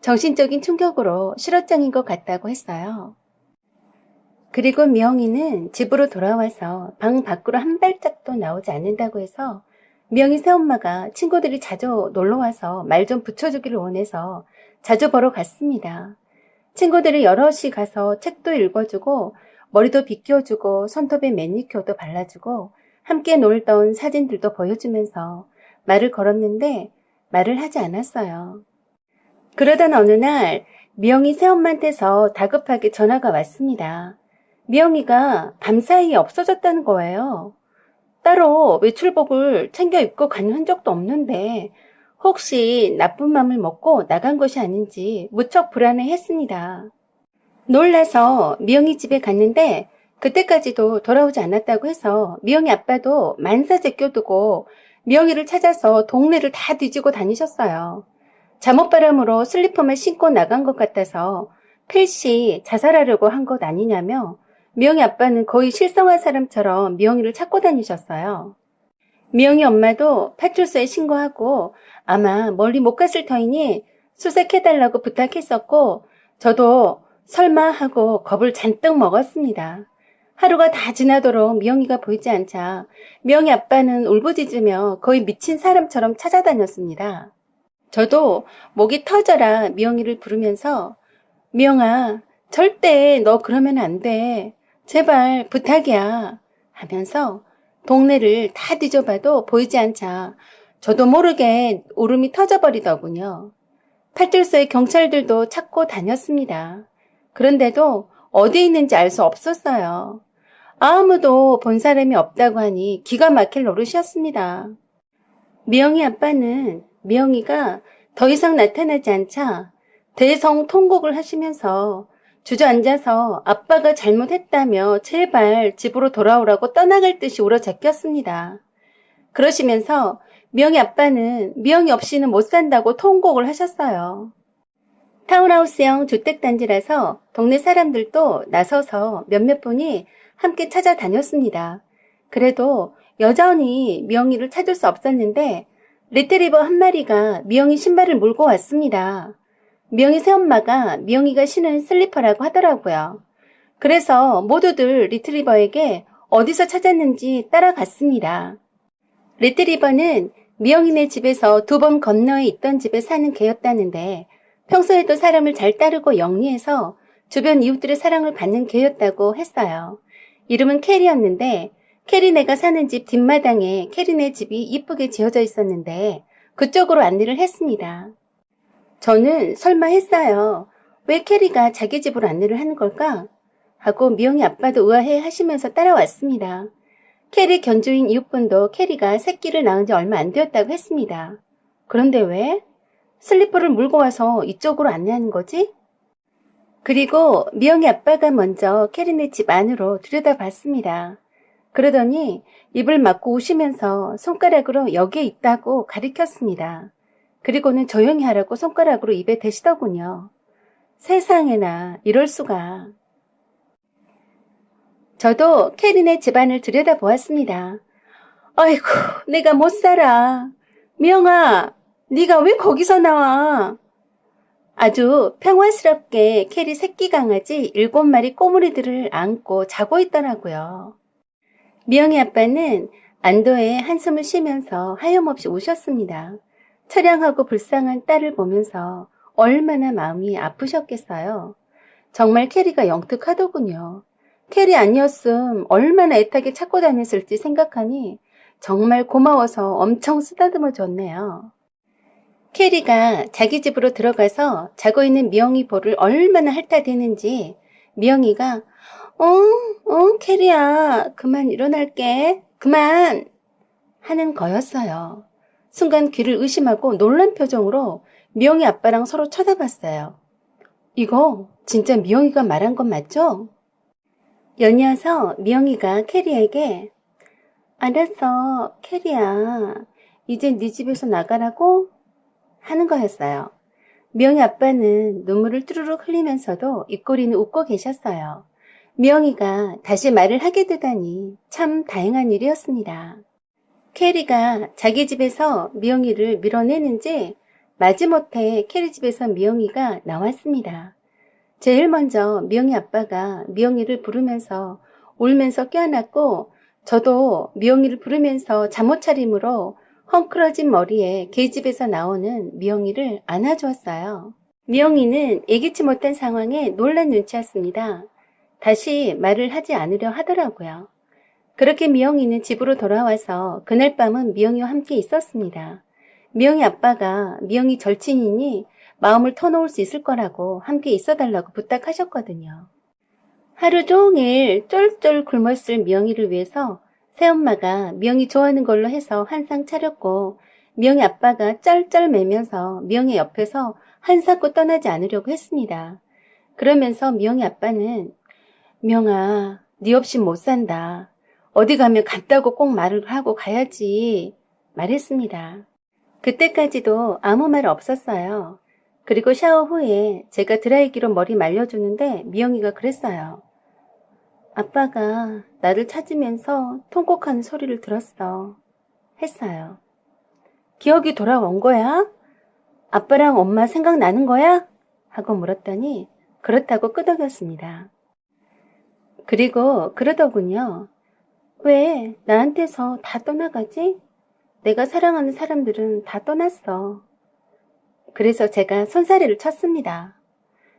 정신적인 충격으로 실어장인 것 같다고 했어요. 그리고 미영이는 집으로 돌아와서 방 밖으로 한 발짝도 나오지 않는다고 해서 미영이 새엄마가 친구들이 자주 놀러와서 말 좀 붙여주기를 원해서 자주 보러 갔습니다. 친구들이 여럿이 가서 책도 읽어주고 머리도 빗겨주고 손톱에 매니큐어도 발라주고 함께 놀던 사진들도 보여주면서 말을 걸었는데 말을 하지 않았어요. 그러던 어느 날 미영이 새엄마한테서 다급하게 전화가 왔습니다. 미영이가 밤사이에 없어졌다는 거예요. 따로 외출복을 챙겨 입고 간 흔적도 없는데 혹시 나쁜 맘을 먹고 나간 것이 아닌지 무척 불안해했습니다. 놀라서 미영이 집에 갔는데 그때까지도 돌아오지 않았다고 해서 미영이 아빠도 만사 제껴두고 미영이를 찾아서 동네를 다 뒤지고 다니셨어요. 잠옷바람으로 슬리퍼만 신고 나간 것 같아서 필시 자살하려고 한 것 아니냐며 미영이 아빠는 거의 실성한 사람처럼 미영이를 찾고 다니셨어요. 미영이 엄마도 파출소에 신고하고 아마 멀리 못 갔을 터이니 수색해달라고 부탁했었고 저도 설마 하고 겁을 잔뜩 먹었습니다. 하루가 다 지나도록 미영이가 보이지 않자 미영이 아빠는 울부짖으며 거의 미친 사람처럼 찾아다녔습니다. 저도 목이 터져라 미영이를 부르면서 미영아, 절대 너 그러면 안 돼. 제발 부탁이야 하면서 동네를 다 뒤져봐도 보이지 않자 저도 모르게 울음이 터져버리더군요. 파출소의 경찰들도 찾고 다녔습니다. 그런데도 어디에 있는지 알 수 없었어요. 아무도 본 사람이 없다고 하니 기가 막힐 노릇이었습니다. 미영이 아빠는 미영이가 더 이상 나타나지 않자 대성통곡을 하시면서 주저앉아서 아빠가 잘못했다며 제발 집으로 돌아오라고 떠나갈 듯이 울어 제꼈습니다. 그러시면서 미영이 아빠는 미영이 없이는 못 산다고 통곡을 하셨어요. 타운하우스형 주택단지라서 동네 사람들도 나서서 몇몇 분이 함께 찾아다녔습니다. 그래도 여전히 미영이를 찾을 수 없었는데 리트리버 한 마리가 미영이 신발을 물고 왔습니다. 미영이 새엄마가 미영이가 신은 슬리퍼라고 하더라고요. 그래서 모두들 리트리버에게 어디서 찾았는지 따라갔습니다. 리트리버는 미영이네 집에서 2번 건너에 있던 집에 사는 개였다는데 평소에도 사람을 잘 따르고 영리해서 주변 이웃들의 사랑을 받는 개였다고 했어요. 이름은 캐리였는데 캐리네가 사는 집 뒷마당에 캐리네 집이 이쁘게 지어져 있었는데 그쪽으로 안내를 했습니다. 저는 설마 했어요. 왜 캐리가 자기 집으로 안내를 하는 걸까? 하고 미영이 아빠도 의아해 하시면서 따라왔습니다. 캐리 견주인 이웃분도 캐리가 새끼를 낳은 지 얼마 안 되었다고 했습니다. 그런데 왜? 슬리퍼를 물고 와서 이쪽으로 안내하는 거지? 그리고 미영이 아빠가 먼저 캐리네 집 안으로 들여다봤습니다. 그러더니 입을 막고 웃으면서 손가락으로 여기에 있다고 가리켰습니다. 그리고는 조용히 하라고 손가락으로 입에 대시더군요. 세상에나 이럴 수가. 저도 캐리네 집안을 들여다보았습니다. 아이고, 내가 못 살아. 미영아, 네가 왜 거기서 나와? 아주 평화스럽게 캐리 새끼 강아지 7마리 꼬물이들을 안고 자고 있더라고요. 미영이 아빠는 안도에 한숨을 쉬면서 하염없이 우셨습니다. 처량하고 불쌍한 딸을 보면서 얼마나 마음이 아프셨겠어요. 정말 캐리가 영특하더군요. 캐리 아니었음 얼마나 애타게 찾고 다녔을지 생각하니 정말 고마워서 엄청 쓰다듬어 줬네요. 캐리가 자기 집으로 들어가서 자고 있는 미영이 볼을 얼마나 핥아대는지 미영이가 캐리야 그만 일어날게 그만 하는 거였어요. 순간 귀를 의심하고 놀란 표정으로 미영이 아빠랑 서로 쳐다봤어요. 이거 진짜 미영이가 말한 건 맞죠? 연이어서 미영이가 캐리에게 알았어 캐리야 이제 네 집에서 나가라고 하는 거였어요. 미영이 아빠는 눈물을 뚜루룩 흘리면서도 입꼬리는 웃고 계셨어요. 미영이가 다시 말을 하게 되다니 참 다행한 일이었습니다. 캐리가 자기 집에서 미영이를 밀어내는지 마지못해 캐리 집에서 미영이가 나왔습니다. 제일 먼저 미영이 아빠가 미영이를 부르면서 울면서 껴안았고 저도 미영이를 부르면서 잠옷 차림으로 헝클어진 머리에 개집에서 나오는 미영이를 안아주었어요. 미영이는 예기치 못한 상황에 놀란 눈치였습니다. 다시 말을 하지 않으려 하더라고요. 그렇게 미영이는 집으로 돌아와서 그날 밤은 미영이와 함께 있었습니다. 미영이 아빠가 미영이 절친이니 마음을 터놓을 수 있을 거라고 함께 있어달라고 부탁하셨거든요. 하루 종일 쫄쫄 굶었을 미영이를 위해서 새엄마가 미영이 좋아하는 걸로 해서 한 상 차렸고 미영이 아빠가 쩔쩔 매면서 미영이 옆에서 한사코 떠나지 않으려고 했습니다. 그러면서 미영이 아빠는 미영아, 네 없이 못 산다. 어디 가면 간다고 꼭 말을 하고 가야지 말했습니다. 그때까지도 아무 말 없었어요. 그리고 샤워 후에 제가 드라이기로 머리 말려주는데 미영이가 그랬어요. 아빠가 나를 찾으면서 통곡하는 소리를 들었어. 했어요. 기억이 돌아온 거야? 아빠랑 엄마 생각나는 거야? 하고 물었더니 그렇다고 끄덕였습니다. 그리고 그러더군요. 왜 나한테서 다 떠나가지? 내가 사랑하는 사람들은 다 떠났어. 그래서 제가 손사래를 쳤습니다.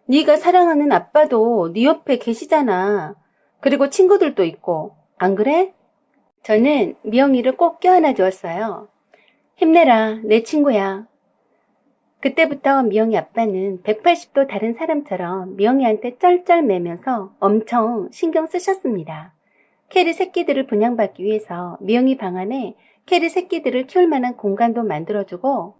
네가 사랑하는 아빠도 네 옆에 계시잖아. 그리고 친구들도 있고, 안 그래? 저는 미영이를 꼭 껴안아 주었어요. 힘내라, 내 친구야. 그때부터 미영이 아빠는 180도 다른 사람처럼 미영이한테 쩔쩔매면서 엄청 신경 쓰셨습니다. 캐리 새끼들을 분양받기 위해서 미영이 방 안에 캐리 새끼들을 키울 만한 공간도 만들어주고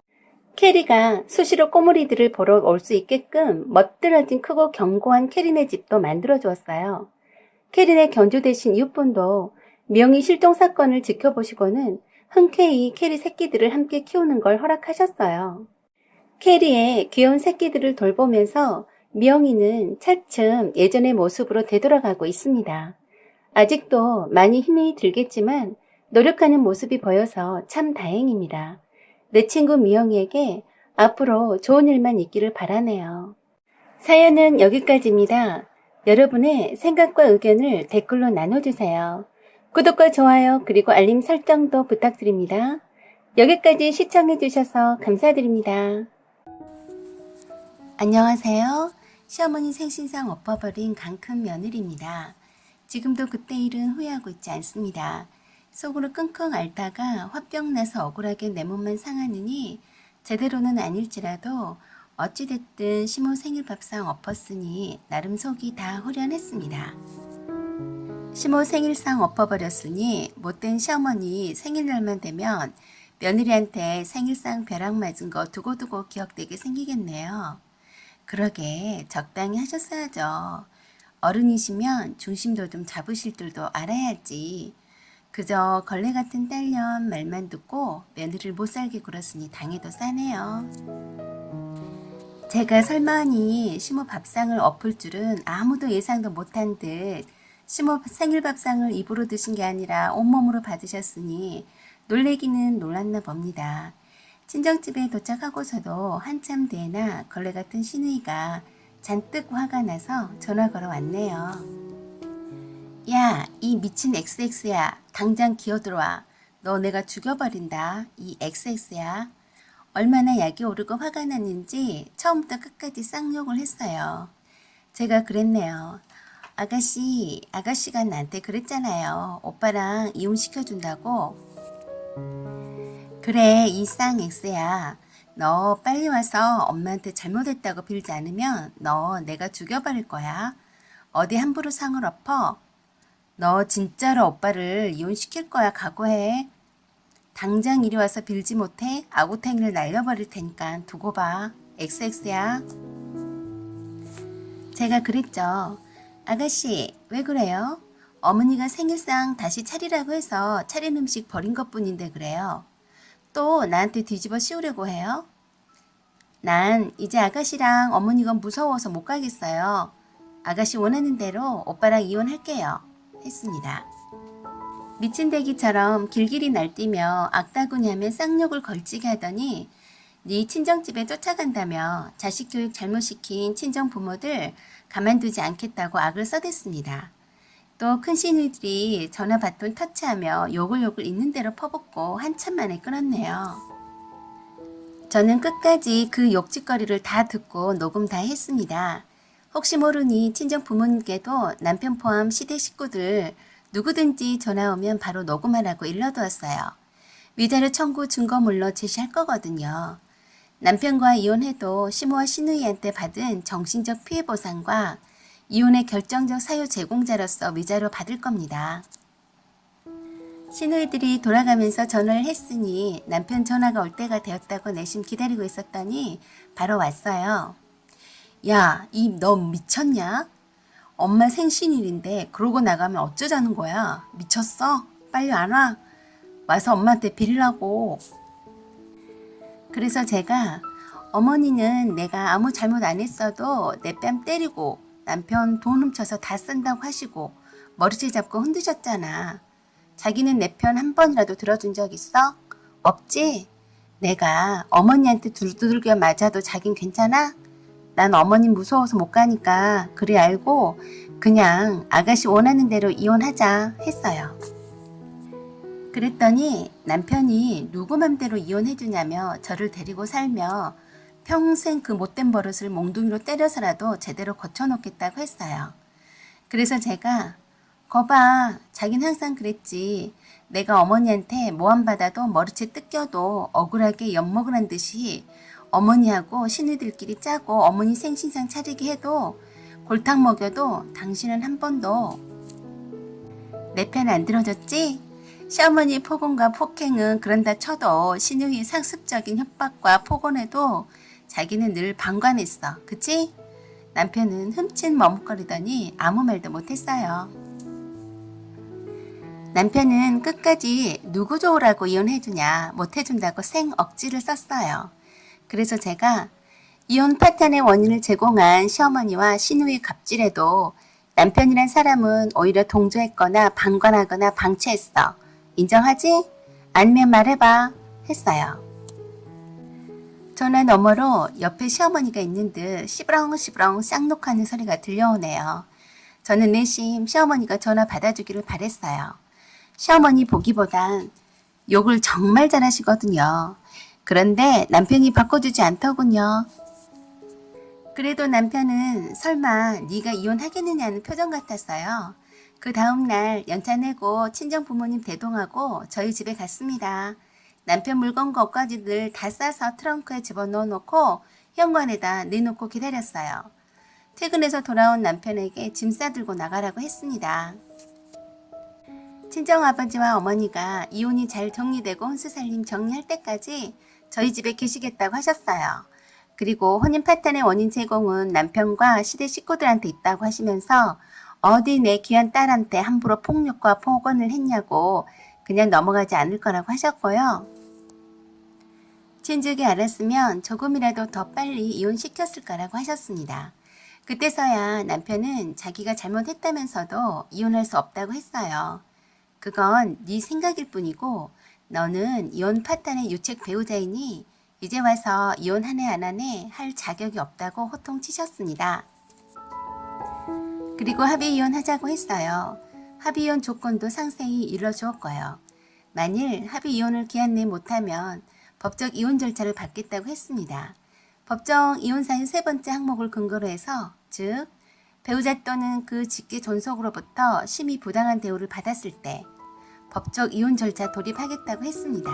캐리가 수시로 꼬물이들을 보러 올 수 있게끔 멋들어진 크고 견고한 캐리네 집도 만들어 주었어요. 캐리네 견주 대신 이웃분도 미영이 실종 사건을 지켜보시고는 흔쾌히 캐리 새끼들을 함께 키우는 걸 허락하셨어요. 캐리의 귀여운 새끼들을 돌보면서 미영이는 차츰 예전의 모습으로 되돌아가고 있습니다. 아직도 많이 힘이 들겠지만 노력하는 모습이 보여서 참 다행입니다. 내 친구 미영이에게 앞으로 좋은 일만 있기를 바라네요. 사연은 여기까지입니다. 여러분의 생각과 의견을 댓글로 나눠주세요. 구독과 좋아요 그리고 알림 설정도 부탁드립니다. 여기까지 시청해주셔서 감사드립니다. 안녕하세요. 시어머니 생신상 엎어버린 강큰 며느리입니다. 지금도 그때 일은 후회하고 있지 않습니다. 속으로 끙끙 앓다가 화병 나서 억울하게 내 몸만 상하느니 제대로는 아닐지라도 어찌됐든 시모 생일 밥상 엎었으니 나름 속이 다 후련했습니다. 시모 생일상 엎어버렸으니 못된 시어머니 생일날만 되면 며느리한테 생일상 벼락 맞은 거 두고두고 기억되게 생기겠네요. 그러게 적당히 하셨어야죠. 어른이시면 중심도 좀 잡으실 줄도 알아야지. 그저 걸레 같은 딸년 말만 듣고 며느리를 못살게 굴었으니 당해도 싸네요. 제가 설마하니 시모 밥상을 엎을 줄은 아무도 예상도 못한 듯 시모 생일 밥상을 입으로 드신 게 아니라 온몸으로 받으셨으니 놀래기는 놀랐나 봅니다. 친정집에 도착하고서도 한참 뒤에나 걸레 같은 시누이가 잔뜩 화가 나서 전화 걸어 왔네요. 야, 이 미친 XX야. 당장 기어들어와. 너 내가 죽여버린다. 이 XX야. 얼마나 약이 오르고 화가 났는지 처음부터 끝까지 쌍욕을 했어요. 제가 그랬네요. 아가씨가 나한테 그랬잖아요. 오빠랑 이혼시켜준다고. 그래, 이 쌍 X야. 너 빨리 와서 엄마한테 잘못했다고 빌지 않으면 너 내가 죽여버릴 거야. 어디 함부로 상을 엎어? 너 진짜로 오빠를 이혼시킬 거야. 각오해. 당장 이리 와서 빌지 못해? 아구탱이를 날려버릴 테니까 두고 봐. XX야. 제가 그랬죠. 아가씨, 왜 그래요? 어머니가 생일상 다시 차리라고 해서 차린 음식 버린 것뿐인데 그래요. 또 나한테 뒤집어 씌우려고 해요? 난 이제 아가씨랑 어머니가 무서워서 못 가겠어요. 아가씨 원하는 대로 오빠랑 이혼할게요. 했습니다. 미친 대기처럼 길길이 날뛰며 악다구니하며 쌍욕을 걸치게 하더니 네 친정집에 쫓아간다며 자식 교육 잘못시킨 친정 부모들 가만두지 않겠다고 악을 써댔습니다. 또 큰 시누이들이 전화 받돈 터치하며 욕을 있는 대로 퍼붓고 한참 만에 끊었네요. 저는 끝까지 그 욕짓거리를 다 듣고 녹음 다 했습니다. 혹시 모르니 친정 부모님께도 남편 포함 시댁 식구들 누구든지 전화 오면 바로 녹음하라고 일러두었어요. 위자료 청구 증거물로 제시할 거거든요. 남편과 이혼해도 시모와 시누이한테 받은 정신적 피해 보상과 이혼의 결정적 사유 제공자로서 위자료 받을 겁니다. 시누이들이 돌아가면서 전화를 했으니 남편 전화가 올 때가 되었다고 내심 기다리고 있었더니 바로 왔어요. 야, 너 미쳤냐? 엄마 생신일인데 그러고 나가면 어쩌자는 거야? 미쳤어? 빨리 안 와? 와서 엄마한테 빌라고. 그래서 제가 어머니는 내가 아무 잘못 안 했어도 내 뺨 때리고 남편 돈 훔쳐서 다 쓴다고 하시고 머리채 잡고 흔드셨잖아. 자기는 내 편 한 번이라도 들어준 적 있어? 없지? 내가 어머니한테 두들겨 맞아도 자긴 괜찮아? 난 어머님 무서워서 못 가니까 그리 알고 그냥 아가씨 원하는 대로 이혼하자 했어요. 그랬더니 남편이 누구 맘대로 이혼해주냐며 저를 데리고 살며 평생 그 못된 버릇을 몽둥이로 때려서라도 제대로 고쳐놓겠다고 했어요. 그래서 제가 거봐, 자긴 항상 그랬지. 내가 어머니한테 모함받아도 머리채 뜯겨도 억울하게 엿먹으란 듯이 어머니하고 시누이들끼리 짜고 어머니 생신상 차리게 해도 골탕 먹여도 당신은 한 번도 내 편 안 들어줬지? 시어머니 폭언과 폭행은 그런다 쳐도 시누이 상습적인 협박과 폭언에도 자기는 늘 방관했어. 그치? 남편은 흠칫 머뭇거리더니 아무 말도 못했어요. 남편은 끝까지 누구 좋으라고 이혼해주냐 못해준다고 생 억지를 썼어요. 그래서 제가 이혼 파탄의 원인을 제공한 시어머니와 시누이 갑질에도 남편이란 사람은 오히려 동조했거나 방관하거나 방치했어. 인정하지? 아니면 말해봐. 했어요. 전화 너머로 옆에 시어머니가 있는 듯 시부렁시부렁 쌍욕하는 소리가 들려오네요. 저는 내심 시어머니가 전화 받아주기를 바랬어요. 시어머니 보기보단 욕을 정말 잘하시거든요. 그런데 남편이 바꿔주지 않더군요. 그래도 남편은 설마 네가 이혼하겠느냐는 표정 같았어요. 그 다음날 연차 내고 친정 부모님 대동하고 저희 집에 갔습니다. 남편 물건 것까지들 다 싸서 트렁크에 집어넣어 놓고 현관에다 내놓고 기다렸어요. 퇴근해서 돌아온 남편에게 짐 싸들고 나가라고 했습니다. 친정아버지와 어머니가 이혼이 잘 정리되고 혼수살림 정리할 때까지 저희 집에 계시겠다고 하셨어요. 그리고 혼인 파탄의 원인 제공은 남편과 시댁 식구들한테 있다고 하시면서 어디 내 귀한 딸한테 함부로 폭력과 폭언을 했냐고 그냥 넘어가지 않을 거라고 하셨고요. 친족이 알았으면 조금이라도 더 빨리 이혼시켰을 거라고 하셨습니다. 그때서야 남편은 자기가 잘못했다면서도 이혼할 수 없다고 했어요. 그건 네 생각일 뿐이고 너는 이혼 파탄의 유책 배우자이니 이제 와서 이혼하네 안 하네 할 자격이 없다고 호통치셨습니다. 그리고 합의 이혼하자고 했어요. 합의 이혼 조건도 상세히 일러주었고요. 만일 합의 이혼을 기한 내 못하면 법적 이혼 절차를 받겠다고 했습니다. 법정 이혼 사유 3번째 항목을 근거로 해서 즉 배우자 또는 그 직계 존속으로부터 심히 부당한 대우를 받았을 때 법적 이혼 절차 돌입하겠다고 했습니다.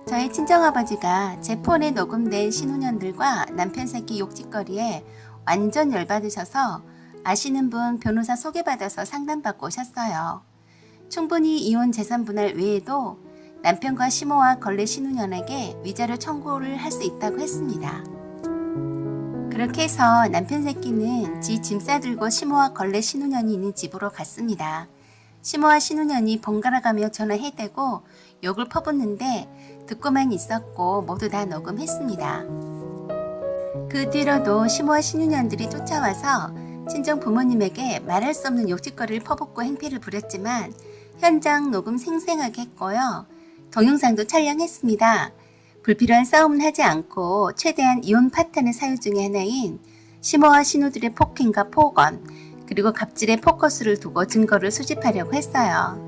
저희 친정아버지가 제 폰에 녹음된 신혼년들과 남편 새끼 욕짓거리에 완전 열받으셔서 아시는 분 변호사 소개받아서 상담받고 오셨어요. 충분히 이혼 재산 분할 외에도 남편과 시모와 걸레 신혼년에게 위자료 청구를 할 수 있다고 했습니다. 그렇게 해서 남편 새끼는 지 짐 싸들고 시모와 걸레 신혼년이 있는 집으로 갔습니다. 시모와 신혼년이 번갈아가며 전화해대고 욕을 퍼붓는데 듣고만 있었고 모두 다 녹음했습니다. 그 뒤로도 시모와 신혼년들이 쫓아와서 친정 부모님에게 말할 수 없는 욕짓거리를 퍼붓고 행패를 부렸지만 현장 녹음 생생하게 했고요. 동영상도 촬영했습니다. 불필요한 싸움은 하지 않고 최대한 이혼 파탄의 사유 중에 하나인 시모와 신우들의 폭행과 폭언 그리고 갑질의 포커스를 두고 증거를 수집하려고 했어요.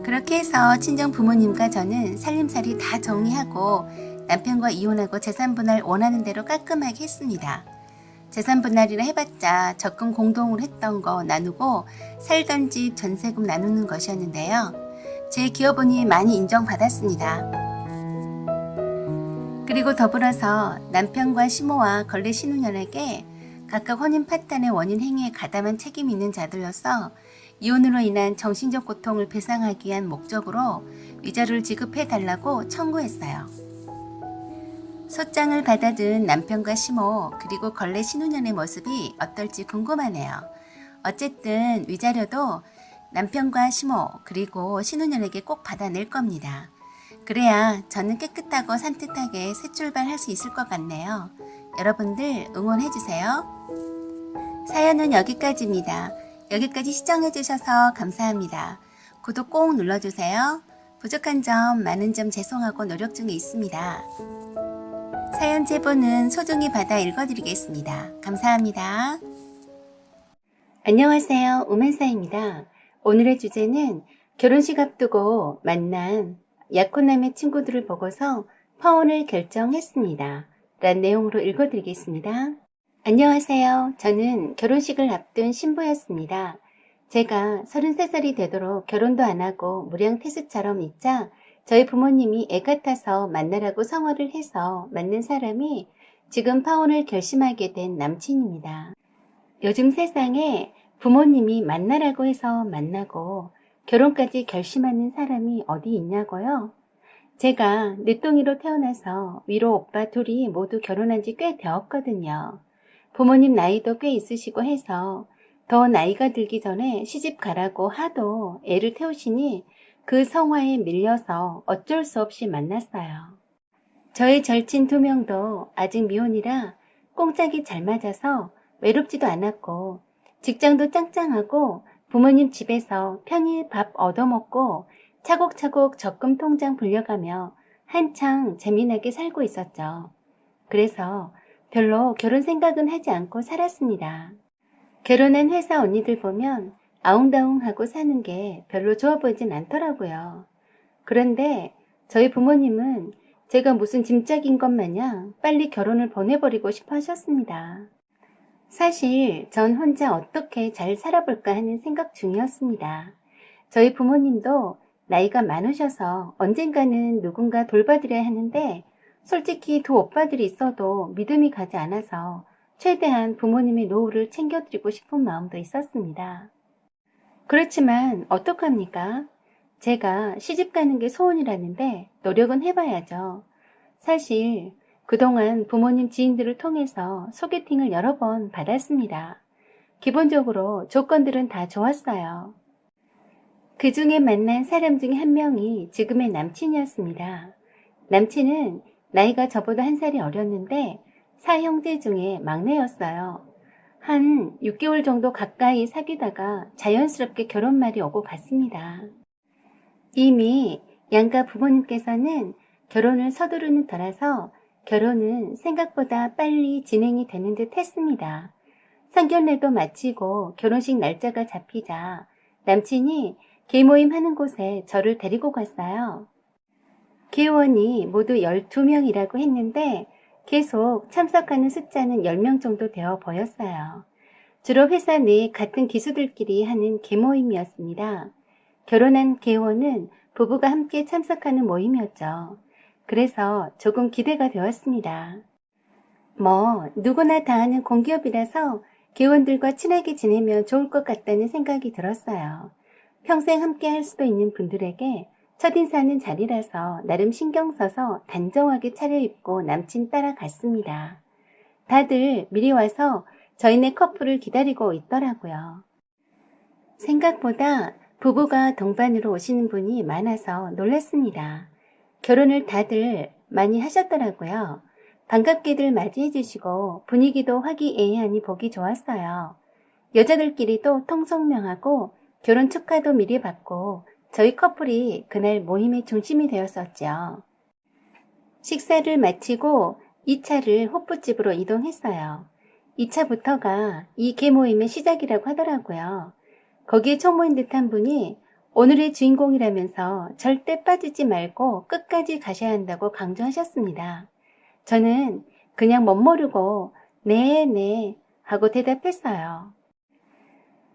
그렇게 해서 친정 부모님과 저는 살림살이 다 정리하고 남편과 이혼하고 재산분할 원하는 대로 깔끔하게 했습니다. 재산분할이라 해봤자 적금 공동으로 했던 거 나누고 살던 집 전세금 나누는 것이었는데요. 제 기여분이 많이 인정받았습니다. 그리고 더불어서 남편과 시모와 걸레 신혼년에게 각각 혼인 파탄의 원인 행위에 가담한 책임이 있는 자들로서 이혼으로 인한 정신적 고통을 배상하기 위한 목적으로 위자료를 지급해달라고 청구했어요. 소장을 받아든 남편과 시모 그리고 걸레 신혼년의 모습이 어떨지 궁금하네요. 어쨌든 위자료도 남편과 시모 그리고 신혼년에게 꼭 받아낼 겁니다. 그래야 저는 깨끗하고 산뜻하게 새 출발할 수 있을 것 같네요. 여러분들 응원해주세요. 사연은 여기까지입니다. 여기까지 시청해주셔서 감사합니다. 구독 꼭 눌러주세요. 부족한 점, 많은 점 죄송하고 노력 중에 있습니다. 사연 제보는 소중히 받아 읽어드리겠습니다. 감사합니다. 안녕하세요. 우만사입니다. 오늘의 주제는 결혼식 앞두고 만난 약혼남의 친구들을 보고서 파혼을 결정했습니다. 라는 내용으로 읽어드리겠습니다. 안녕하세요. 저는 결혼식을 앞둔 신부였습니다. 제가 33살이 되도록 결혼도 안 하고 무량태수처럼 있자 저희 부모님이 애 같아서 만나라고 성화를 해서 만난 사람이 지금 파혼을 결심하게 된 남친입니다. 요즘 세상에 부모님이 만나라고 해서 만나고 결혼까지 결심하는 사람이 어디 있냐고요? 제가 늦둥이로 태어나서 위로 오빠 둘이 모두 결혼한 지 꽤 되었거든요. 부모님 나이도 꽤 있으시고 해서 더 나이가 들기 전에 시집 가라고 하도 애를 태우시니 그 성화에 밀려서 어쩔 수 없이 만났어요. 저희 절친 2명도 아직 미혼이라 꽁짝이 잘 맞아서 외롭지도 않았고 직장도 짱짱하고 부모님 집에서 편히 밥 얻어먹고 차곡차곡 적금 통장 불려가며 한창 재미나게 살고 있었죠. 그래서 별로 결혼 생각은 하지 않고 살았습니다. 결혼한 회사 언니들 보면 아웅다웅하고 사는 게 별로 좋아 보이진 않더라고요. 그런데 저희 부모님은 제가 무슨 짐짝인 것 마냥 빨리 결혼을 보내버리고 싶어 하셨습니다. 사실 전 혼자 어떻게 잘 살아볼까 하는 생각 중이었습니다. 저희 부모님도 나이가 많으셔서 언젠가는 누군가 돌봐드려야 하는데 솔직히 두 오빠들이 있어도 믿음이 가지 않아서 최대한 부모님의 노후를 챙겨드리고 싶은 마음도 있었습니다. 그렇지만 어떡합니까? 제가 시집 가는 게 소원이라는데 노력은 해봐야죠. 사실 그동안 부모님 지인들을 통해서 소개팅을 여러 번 받았습니다. 기본적으로 조건들은 다 좋았어요. 그 중에 만난 사람 중에 한 명이 지금의 남친이었습니다. 남친은 나이가 저보다 한 살이 어렸는데 사형제 중에 막내였어요. 한 6개월 정도 가까이 사귀다가 자연스럽게 결혼말이 오고 갔습니다. 이미 양가 부모님께서는 결혼을 서두르는 터라서 결혼은 생각보다 빨리 진행이 되는 듯 했습니다. 상견례도 마치고 결혼식 날짜가 잡히자 남친이 계모임 하는 곳에 저를 데리고 갔어요. 계원이 모두 12명이라고 했는데 계속 참석하는 숫자는 10명 정도 되어 보였어요. 주로 회사 내 같은 기수들끼리 하는 계모임이었습니다. 결혼한 계원은 부부가 함께 참석하는 모임이었죠. 그래서 조금 기대가 되었습니다. 누구나 다 아는 공기업이라서 계원들과 친하게 지내면 좋을 것 같다는 생각이 들었어요. 평생 함께 할 수도 있는 분들에게 첫인사하는 자리라서 나름 신경 써서 단정하게 차려입고 남친 따라갔습니다. 다들 미리 와서 저희네 커플을 기다리고 있더라고요. 생각보다 부부가 동반으로 오시는 분이 많아서 놀랐습니다. 결혼을 다들 많이 하셨더라고요. 반갑게들 맞이해 주시고 분위기도 화기애애하니 보기 좋았어요. 여자들끼리도 통성명하고 결혼 축하도 미리 받고 저희 커플이 그날 모임의 중심이 되었었죠. 식사를 마치고 2차를 호프집으로 이동했어요. 2차부터가 이 계모임의 시작이라고 하더라고요. 거기에 총무인 듯한 분이 오늘의 주인공이라면서 절대 빠지지 말고 끝까지 가셔야 한다고 강조하셨습니다. 저는 그냥 멋모르고 네 하고 대답했어요.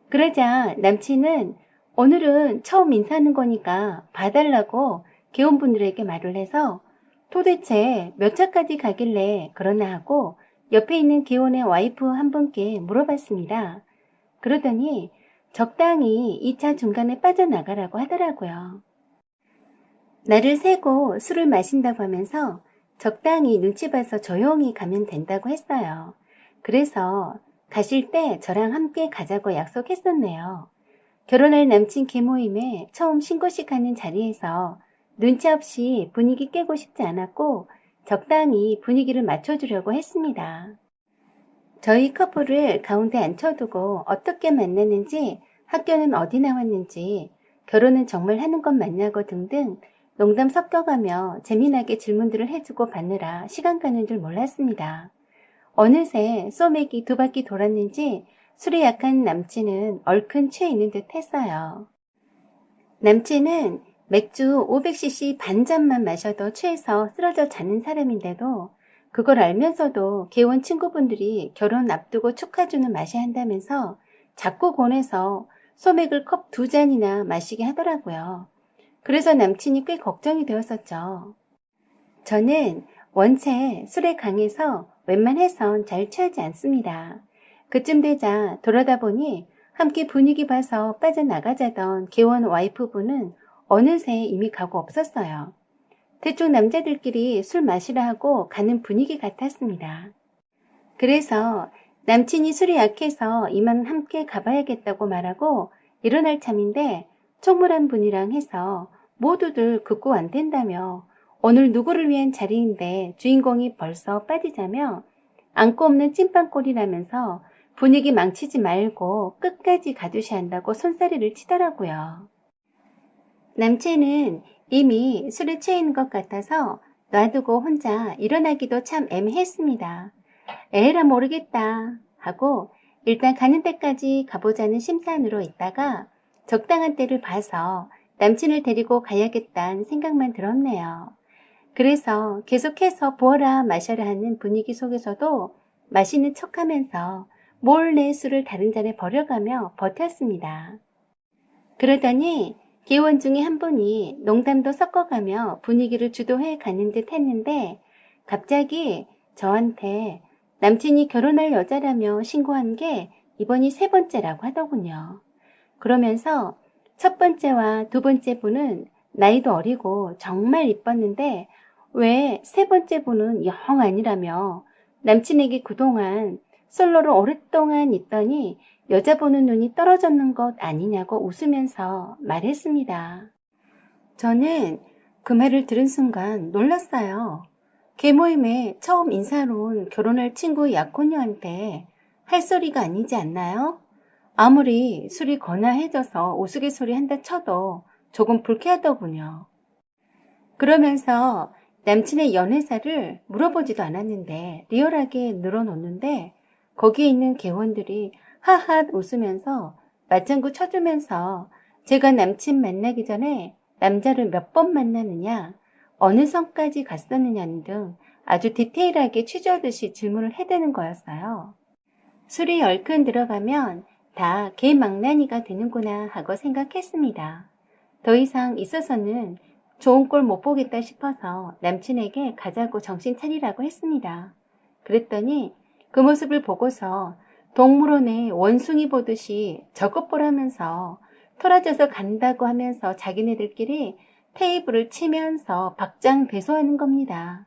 그러자 남친은 오늘은 처음 인사하는 거니까 봐달라고 계원분들에게 말을 해서 도대체 몇 차까지 가길래 그러나 하고 옆에 있는 계원의 와이프 한 분께 물어봤습니다. 그러더니 적당히 2차 중간에 빠져나가라고 하더라고요. 나를 세고 술을 마신다고 하면서 적당히 눈치 봐서 조용히 가면 된다고 했어요. 그래서 가실 때 저랑 함께 가자고 약속했었네요. 결혼할 남친 계모임에 처음 신고식 하는 자리에서 눈치 없이 분위기 깨고 싶지 않았고 적당히 분위기를 맞춰주려고 했습니다. 저희 커플을 가운데 앉혀두고 어떻게 만났는지, 학교는 어디 나왔는지, 결혼은 정말 하는 것 맞냐고 등등 농담 섞여가며 재미나게 질문들을 해주고 받느라 시간 가는 줄 몰랐습니다. 어느새 소맥이 2바퀴 돌았는지 술에 약한 남친은 얼큰 취해 있는 듯 했어요. 남친은 맥주 500cc 반잔만 마셔도 취해서 쓰러져 자는 사람인데도 그걸 알면서도 계원 친구분들이 결혼 앞두고 축하주는 마셔야 한다면서 자꾸 권해서 소맥을 컵 2잔이나 마시게 하더라고요. 그래서 남친이 꽤 걱정이 되었었죠. 저는 원체 술에 강해서 웬만해선 잘 취하지 않습니다. 그쯤 되자 돌아다 보니 함께 분위기 봐서 빠져나가자던 계원 와이프분은 어느새 이미 가고 없었어요. 대충 남자들끼리 술 마시라 하고 가는 분위기 같았습니다. 그래서 남친이 술이 약해서 이만 함께 가봐야겠다고 말하고 일어날 참인데 총무란 분이랑 해서 모두들 극구 안 된다며 오늘 누구를 위한 자리인데 주인공이 벌써 빠지자며 안고 없는 찐빵꼴이라면서 분위기 망치지 말고 끝까지 가두셔야 한다고 손사래를 치더라고요. 남친은 이미 술에 취해 있는 것 같아서 놔두고 혼자 일어나기도 참 애매했습니다. 에라 모르겠다 하고 일단 가는 데까지 가보자는 심산으로 있다가 적당한 때를 봐서 남친을 데리고 가야겠다는 생각만 들었네요. 그래서 계속해서 부어라 마셔라 하는 분위기 속에서도 마시는 척하면서 몰래 술을 다른 잔에 버려가며 버텼습니다. 그러더니 기혼 중에 한 분이 농담도 섞어가며 분위기를 주도해 가는 듯 했는데 갑자기 저한테 남친이 결혼할 여자라며 신고한 게 이번이 세 번째라고 하더군요. 그러면서 첫 번째와 두 번째 분은 나이도 어리고 정말 이뻤는데 왜 세 번째 분은 영 아니라며 남친에게 그동안 솔로로 오랫동안 있더니 여자 보는 눈이 떨어졌는 것 아니냐고 웃으면서 말했습니다. 저는 그 말을 들은 순간 놀랐어요. 개모임에 처음 인사로 온 결혼할 친구 약혼녀한테 할 소리가 아니지 않나요? 아무리 술이 거나해져서 우스갯소리 한다 쳐도 조금 불쾌하더군요. 그러면서 남친의 연애사를 물어보지도 않았는데 리얼하게 늘어놓는데 거기에 있는 개원들이 하하 웃으면서 맞장구 쳐주면서 제가 남친 만나기 전에 남자를 몇 번 만나느냐, 어느 성까지 갔었느냐는 등 아주 디테일하게 취조하듯이 질문을 해대는 거였어요. 술이 얼큰 들어가면 다 개망나니가 되는구나 하고 생각했습니다. 더 이상 있어서는 좋은 꼴 못 보겠다 싶어서 남친에게 가자고 정신 차리라고 했습니다. 그랬더니 그 모습을 보고서 동물원에 원숭이 보듯이 저것 보라면서 토라져서 간다고 하면서 자기네들끼리 테이블을 치면서 박장대소하는 겁니다.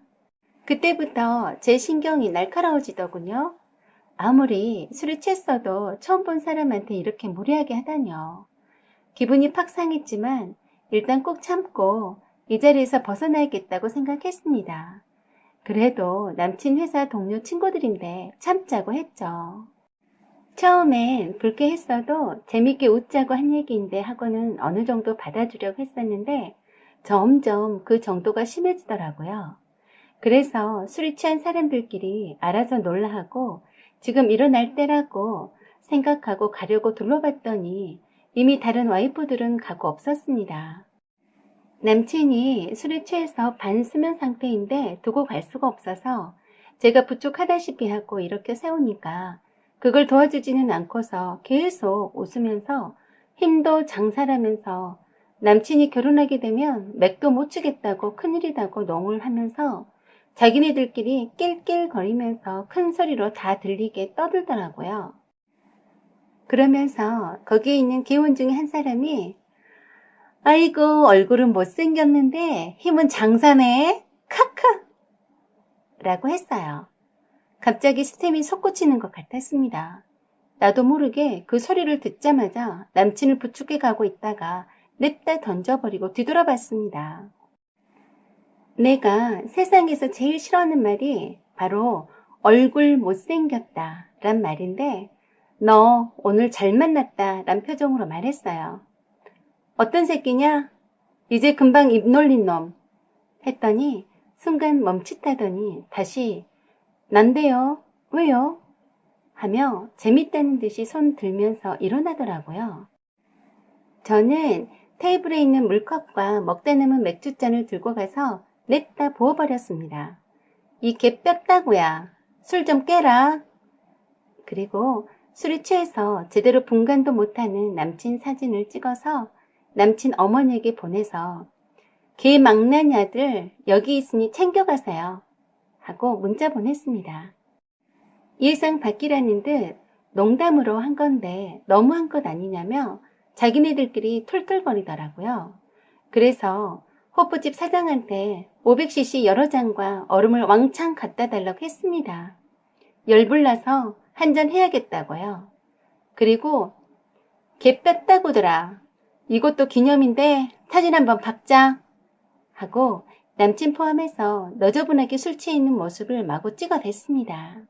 그때부터 제 신경이 날카로워지더군요. 아무리 술이 취했어도 처음 본 사람한테 이렇게 무례하게 하다뇨. 기분이 팍 상했지만 일단 꼭 참고 이 자리에서 벗어나야겠다고 생각했습니다. 그래도 남친 회사 동료 친구들인데 참자고 했죠. 처음엔 불쾌했어도 재밌게 웃자고 한 얘기인데 하고는 어느 정도 받아주려고 했었는데 점점 그 정도가 심해지더라고요. 그래서 술이 취한 사람들끼리 알아서 놀라하고 지금 일어날 때라고 생각하고 가려고 둘러봤더니 이미 다른 와이프들은 가고 없었습니다. 남친이 술에 취해서 반수면 상태인데 두고 갈 수가 없어서 제가 부축하다시피 하고 이렇게 세우니까 그걸 도와주지는 않고서 계속 웃으면서 힘도 장사라면서 남친이 결혼하게 되면 맥도 못 추겠다고 큰일이라고 농을 하면서 자기네들끼리 낄낄거리면서 큰 소리로 다 들리게 떠들더라고요. 그러면서 거기에 있는 기혼 중에 한 사람이 아이고 얼굴은 못생겼는데 힘은 장사네 카카 라고 했어요. 갑자기 스템이 솟구치는 것 같았습니다. 나도 모르게 그 소리를 듣자마자 남친을 부축해 가고 있다가 냅다 던져버리고 뒤돌아봤습니다. 내가 세상에서 제일 싫어하는 말이 바로 얼굴 못생겼다 란 말인데 너 오늘 잘 만났다 란 표정으로 말했어요. 어떤 새끼냐? 이제 금방 입 놀린 놈 했더니 순간 멈칫하더니 다시 난데요? 왜요? 하며 재밌다는 듯이 손 들면서 일어나더라고요. 저는 테이블에 있는 물컵과 먹다 남은 맥주잔을 들고 가서 냈다 부어버렸습니다. 이 개 뼈다구야. 술 좀 깨라. 그리고 술이 취해서 제대로 분간도 못하는 남친 사진을 찍어서 남친 어머니에게 보내서 개 망나니 아들 여기 있으니 챙겨가세요 하고 문자 보냈습니다. 예상 밖이라는 듯 농담으로 한 건데 너무한 것 아니냐며 자기네들끼리 툴툴거리더라고요. 그래서 호프집 사장한테 500cc 여러 잔과 얼음을 왕창 갖다 달라고 했습니다. 열불나서 한잔 해야겠다고요. 그리고 개 뺐다구더라. 이것도 기념인데 사진 한번 박자 하고 남친 포함해서 너저분하게 술 취해 있는 모습을 마구 찍어댔습니다.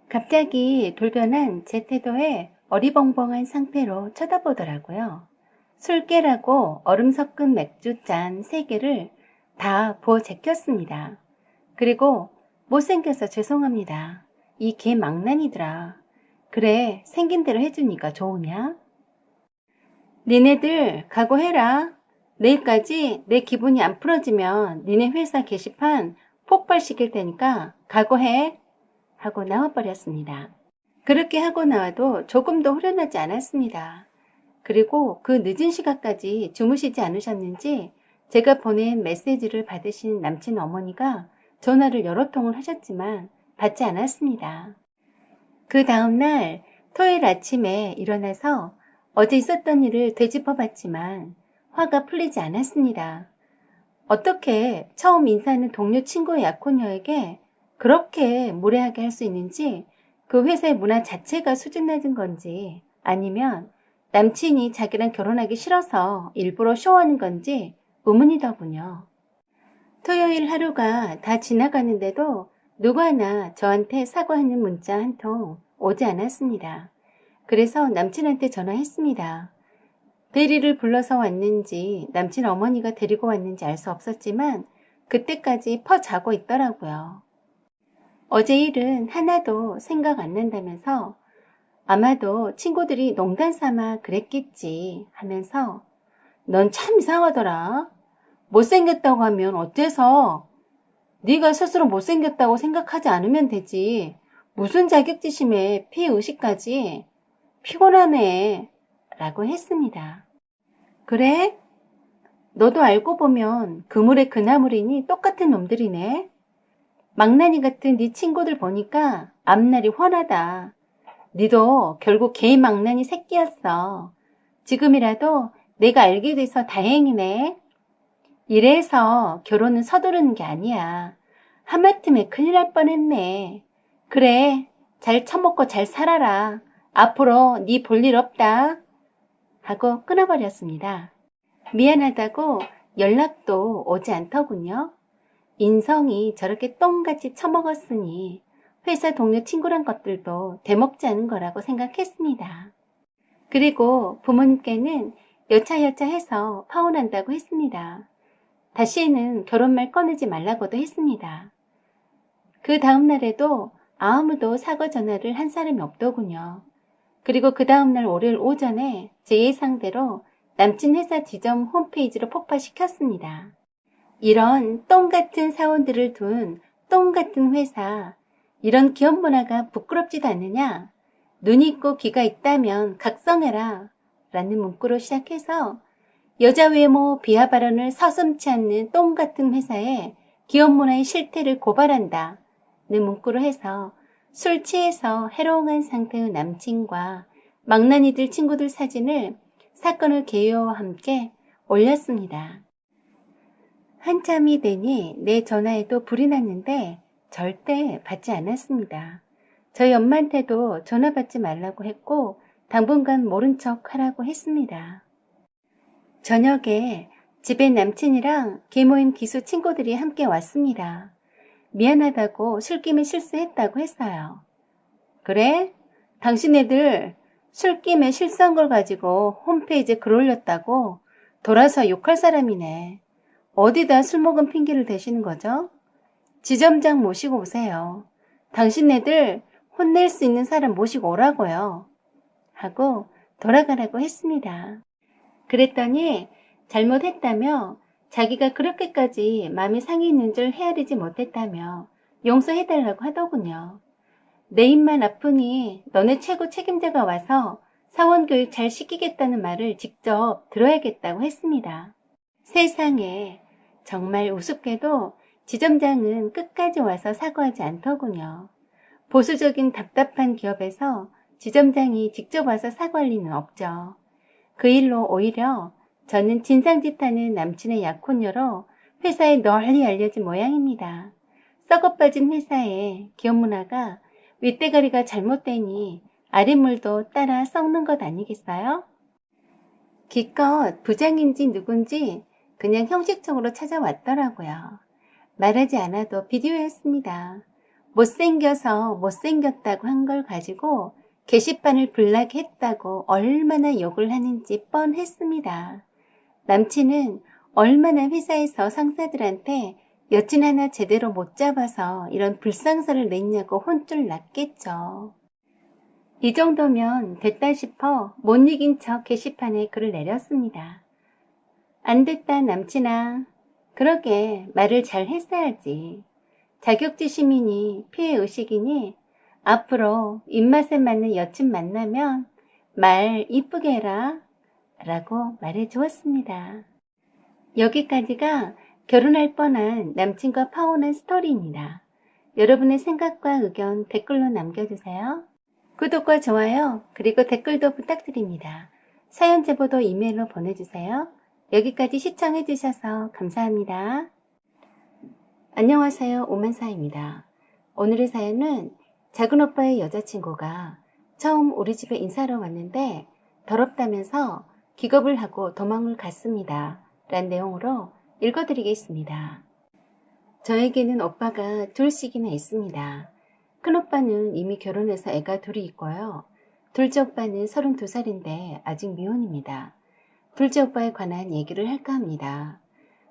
갑자기 돌변한 제 태도에 어리벙벙한 상태로 쳐다보더라고요. 술 깨라고 얼음 섞은 맥주잔 3개를 다 부어 제꼈습니다. 그리고 못생겨서 죄송합니다. 이 개 망난이더라. 그래 생긴 대로 해주니까 좋으냐? 니네들 각오해라. 내일까지 내 기분이 안 풀어지면 니네 회사 게시판 폭발시킬 테니까 각오해 하고 나와버렸습니다. 그렇게 하고 나와도 조금도 후련하지 않았습니다. 그리고 그 늦은 시간까지 주무시지 않으셨는지 제가 보낸 메시지를 받으신 남친 어머니가 전화를 여러 통을 하셨지만 받지 않았습니다. 그 다음날 토요일 아침에 일어나서 어제 있었던 일을 되짚어 봤지만 화가 풀리지 않았습니다. 어떻게 처음 인사하는 동료 친구의 약혼녀에게 그렇게 무례하게 할 수 있는지, 그 회사의 문화 자체가 수준 낮은 건지, 아니면 남친이 자기랑 결혼하기 싫어서 일부러 쇼하는 건지 의문이더군요. 토요일 하루가 다 지나가는데도 누구 하나 저한테 사과하는 문자 한 통 오지 않았습니다. 그래서 남친한테 전화했습니다. 대리를 불러서 왔는지 남친 어머니가 데리고 왔는지 알 수 없었지만 그때까지 퍼 자고 있더라고요. 어제 일은 하나도 생각 안 난다면서 아마도 친구들이 농담 삼아 그랬겠지 하면서 넌 참 이상하더라. 못생겼다고 하면 어때서? 네가 스스로 못생겼다고 생각하지 않으면 되지. 무슨 자격지심에 피해의식까지. 피곤하네. 라고 했습니다. 그래? 너도 알고 보면 그물에 그나물이니 똑같은 놈들이네. 망나니 같은 네 친구들 보니까 앞날이 훤하다. 니도 결국 개인 망나니 새끼였어. 지금이라도 내가 알게 돼서 다행이네. 이래서 결혼은 서두르는 게 아니야. 하마터면 큰일 날 뻔했네. 그래, 잘 처먹고 잘 살아라. 앞으로 네 볼 일 없다. 하고 끊어버렸습니다. 미안하다고 연락도 오지 않더군요. 인성이 저렇게 똥같이 처먹었으니 회사 동료 친구란 것들도 대먹지 않은 거라고 생각했습니다. 그리고 부모님께는 여차여차 해서 파혼한다고 했습니다. 다시는 결혼 말 꺼내지 말라고도 했습니다. 그 다음날에도 아무도 사과 전화를 한 사람이 없더군요. 그리고 그 다음날 월요일 오전에 제 예상대로 남친 회사 지점 홈페이지로 폭파시켰습니다. 이런 똥같은 사원들을 둔 똥같은 회사, 이런 기업 문화가 부끄럽지도 않느냐? 눈이 있고 귀가 있다면 각성해라 라는 문구로 시작해서 여자 외모 비하 발언을 서슴지 않는 똥같은 회사에 기업 문화의 실태를 고발한다 는 문구로 해서 술 취해서 해롱한 상태의 남친과 망나니들 친구들 사진을 사건의 개요와 함께 올렸습니다. 한참이 되니 내 전화에도 불이 났는데 절대 받지 않았습니다. 저희 엄마한테도 전화 받지 말라고 했고 당분간 모른 척 하라고 했습니다. 저녁에 집에 남친이랑 계모임 기수 친구들이 함께 왔습니다. 미안하다고 술김에 실수했다고 했어요. 그래? 당신네들 술김에 실수한 걸 가지고 홈페이지에 글 올렸다고? 돌아서 욕할 사람이네. 어디다 술 먹은 핑계를 대시는 거죠? 지점장 모시고 오세요. 당신네들 혼낼 수 있는 사람 모시고 오라고요. 하고 돌아가라고 했습니다. 그랬더니 잘못했다며 자기가 그렇게까지 마음이 상해 있는 줄 헤아리지 못했다며 용서해달라고 하더군요. 내 입만 아프니 너네 최고 책임자가 와서 사원교육 잘 시키겠다는 말을 직접 들어야겠다고 했습니다. 세상에 정말 우습게도 지점장은 끝까지 와서 사과하지 않더군요. 보수적인 답답한 기업에서 지점장이 직접 와서 사과할 리는 없죠. 그 일로 오히려 저는 진상짓하는 남친의 약혼녀로 회사에 널리 알려진 모양입니다. 썩어빠진 회사의 기업 문화가 윗대가리가 잘못되니 아랫물도 따라 썩는 것 아니겠어요? 기껏 부장인지 누군지 그냥 형식적으로 찾아왔더라고요. 말하지 않아도 비디오였습니다. 못생겨서 못생겼다고 한 걸 가지고 게시판을 블락했다고 얼마나 욕을 하는지 뻔했습니다. 남친은 얼마나 회사에서 상사들한테 여친 하나 제대로 못 잡아서 이런 불상사를 냈냐고 혼쭐 났겠죠. 이 정도면 됐다 싶어 못 이긴 척 게시판에 글을 내렸습니다. 안 됐다 남친아. 그러게 말을 잘 했어야지. 자격지심이니 피해의식이니 앞으로 입맛에 맞는 여친 만나면 말 이쁘게 해라. 라고 말해 주었습니다. 여기까지가 결혼할 뻔한 남친과 파혼한 스토리입니다. 여러분의 생각과 의견 댓글로 남겨주세요. 구독과 좋아요 그리고 댓글도 부탁드립니다. 사연 제보도 이메일로 보내주세요. 여기까지 시청해주셔서 감사합니다. 안녕하세요, 오만사입니다. 오늘의 사연은 작은오빠의 여자친구가 처음 우리 집에 인사하러 왔는데 더럽다면서 기겁을 하고 도망을 갔습니다. 란 내용으로 읽어드리겠습니다. 저에게는 오빠가 둘씩이나 있습니다. 큰오빠는 이미 결혼해서 애가 둘이 있고요. 둘째 오빠는 32살인데 아직 미혼입니다. 둘째 오빠에 관한 얘기를 할까 합니다.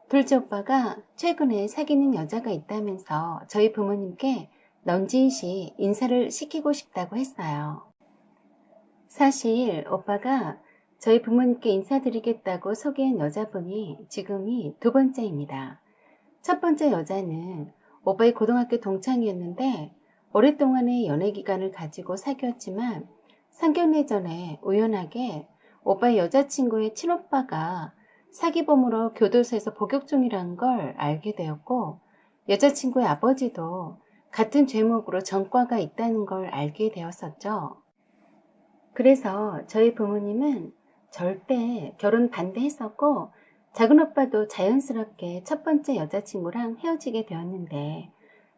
둘째 오빠가 최근에 사귀는 여자가 있다면서 저희 부모님께 넌지시 인사를 시키고 싶다고 했어요. 사실 오빠가 저희 부모님께 인사드리겠다고 소개한 여자분이 지금이 두 번째입니다. 첫 번째 여자는 오빠의 고등학교 동창이었는데 오랫동안의 연애 기간을 가지고 사귀었지만 상견례 전에 우연하게 오빠의 여자친구의 친오빠가 사기범으로 교도소에서 복역 중이라는 걸 알게 되었고 여자친구의 아버지도 같은 죄목으로 전과가 있다는 걸 알게 되었었죠. 그래서 저희 부모님은 절대 결혼 반대했었고 작은 오빠도 자연스럽게 첫 번째 여자친구랑 헤어지게 되었는데